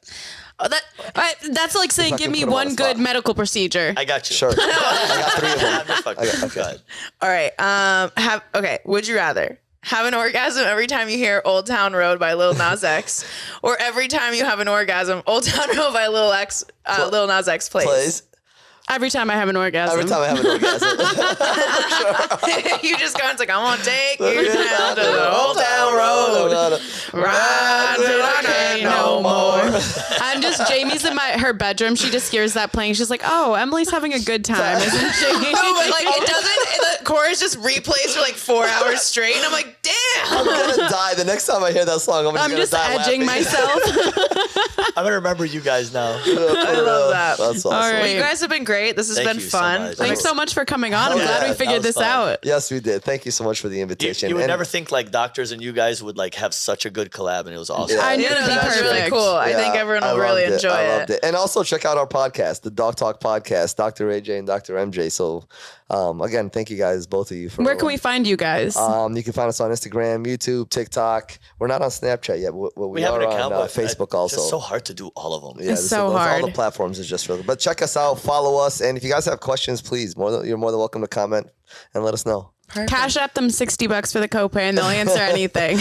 Oh, that, That's like saying, Fucking give me put 'em on one the good spot. medical procedure. I got you. Sure. I got 3 of them. I'm just fucking- Go ahead. all right. Okay. Would you rather have an orgasm every time you hear "Old Town Road" by Lil Nas X, or every time you have an orgasm, "Old Town Road" by Lil Nas X plays? Plays. Every time I have an orgasm. Every time I have an orgasm. You just go, it's like, I'm gonna take you down to the Old Town Road. Ride till I can't no more. I'm just, Jamie's in her bedroom. She just hears that playing. She's like, oh, Emily's having a good time, isn't she? No, but like it doesn't. The chorus just replays for like 4 hours straight, and I'm like, damn. I'm gonna die the next time I hear that song. I'm just edging myself. I'm gonna remember you guys now. I love that. That's awesome. All right. Well, you guys have been great. This has Thank been you so fun. much. Thanks so much for coming on. I'm Yeah, glad we that figured was this fun. out. Yes, we did. Thank you so much for the invitation. You would And- never think like doctors and you guys would like have such a good collab, and it was awesome. Yeah. I knew Yeah, it'd no, be that was really perfect. cool. I think Yeah, everyone I will really loved enjoy I loved it. And also check out our podcast, the Dog Talk Podcast, Dr. AJ and Dr. MJ. So, again, thank you guys, both of you. For Where can we find you guys? You can find us on Instagram, YouTube, TikTok. We're not on Snapchat yet. We have are an account, on but Facebook it's also. just so hard to do all of them. Yeah, It's this so is- All hard. the platforms is just really. But check us out, follow us, and if you guys have questions, please, you're more than welcome to comment and let us know. Cash up them $60 for the copay and they'll answer anything.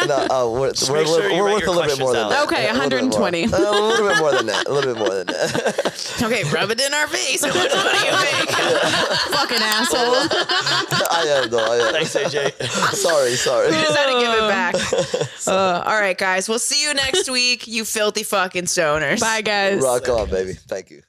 No, we're Just make sure you worth write a your little bit more than questions that. Okay, A little bit more. 120. A little bit more than that. A little bit more than that. Okay, rub it in our face. How much money you make? Fucking asshole. I am though. I am. Thanks, AJ. Sorry. Just had to give it back. All right, guys. We'll see you next week, you filthy fucking stoners. Bye, guys. Rock on, baby. Thank you.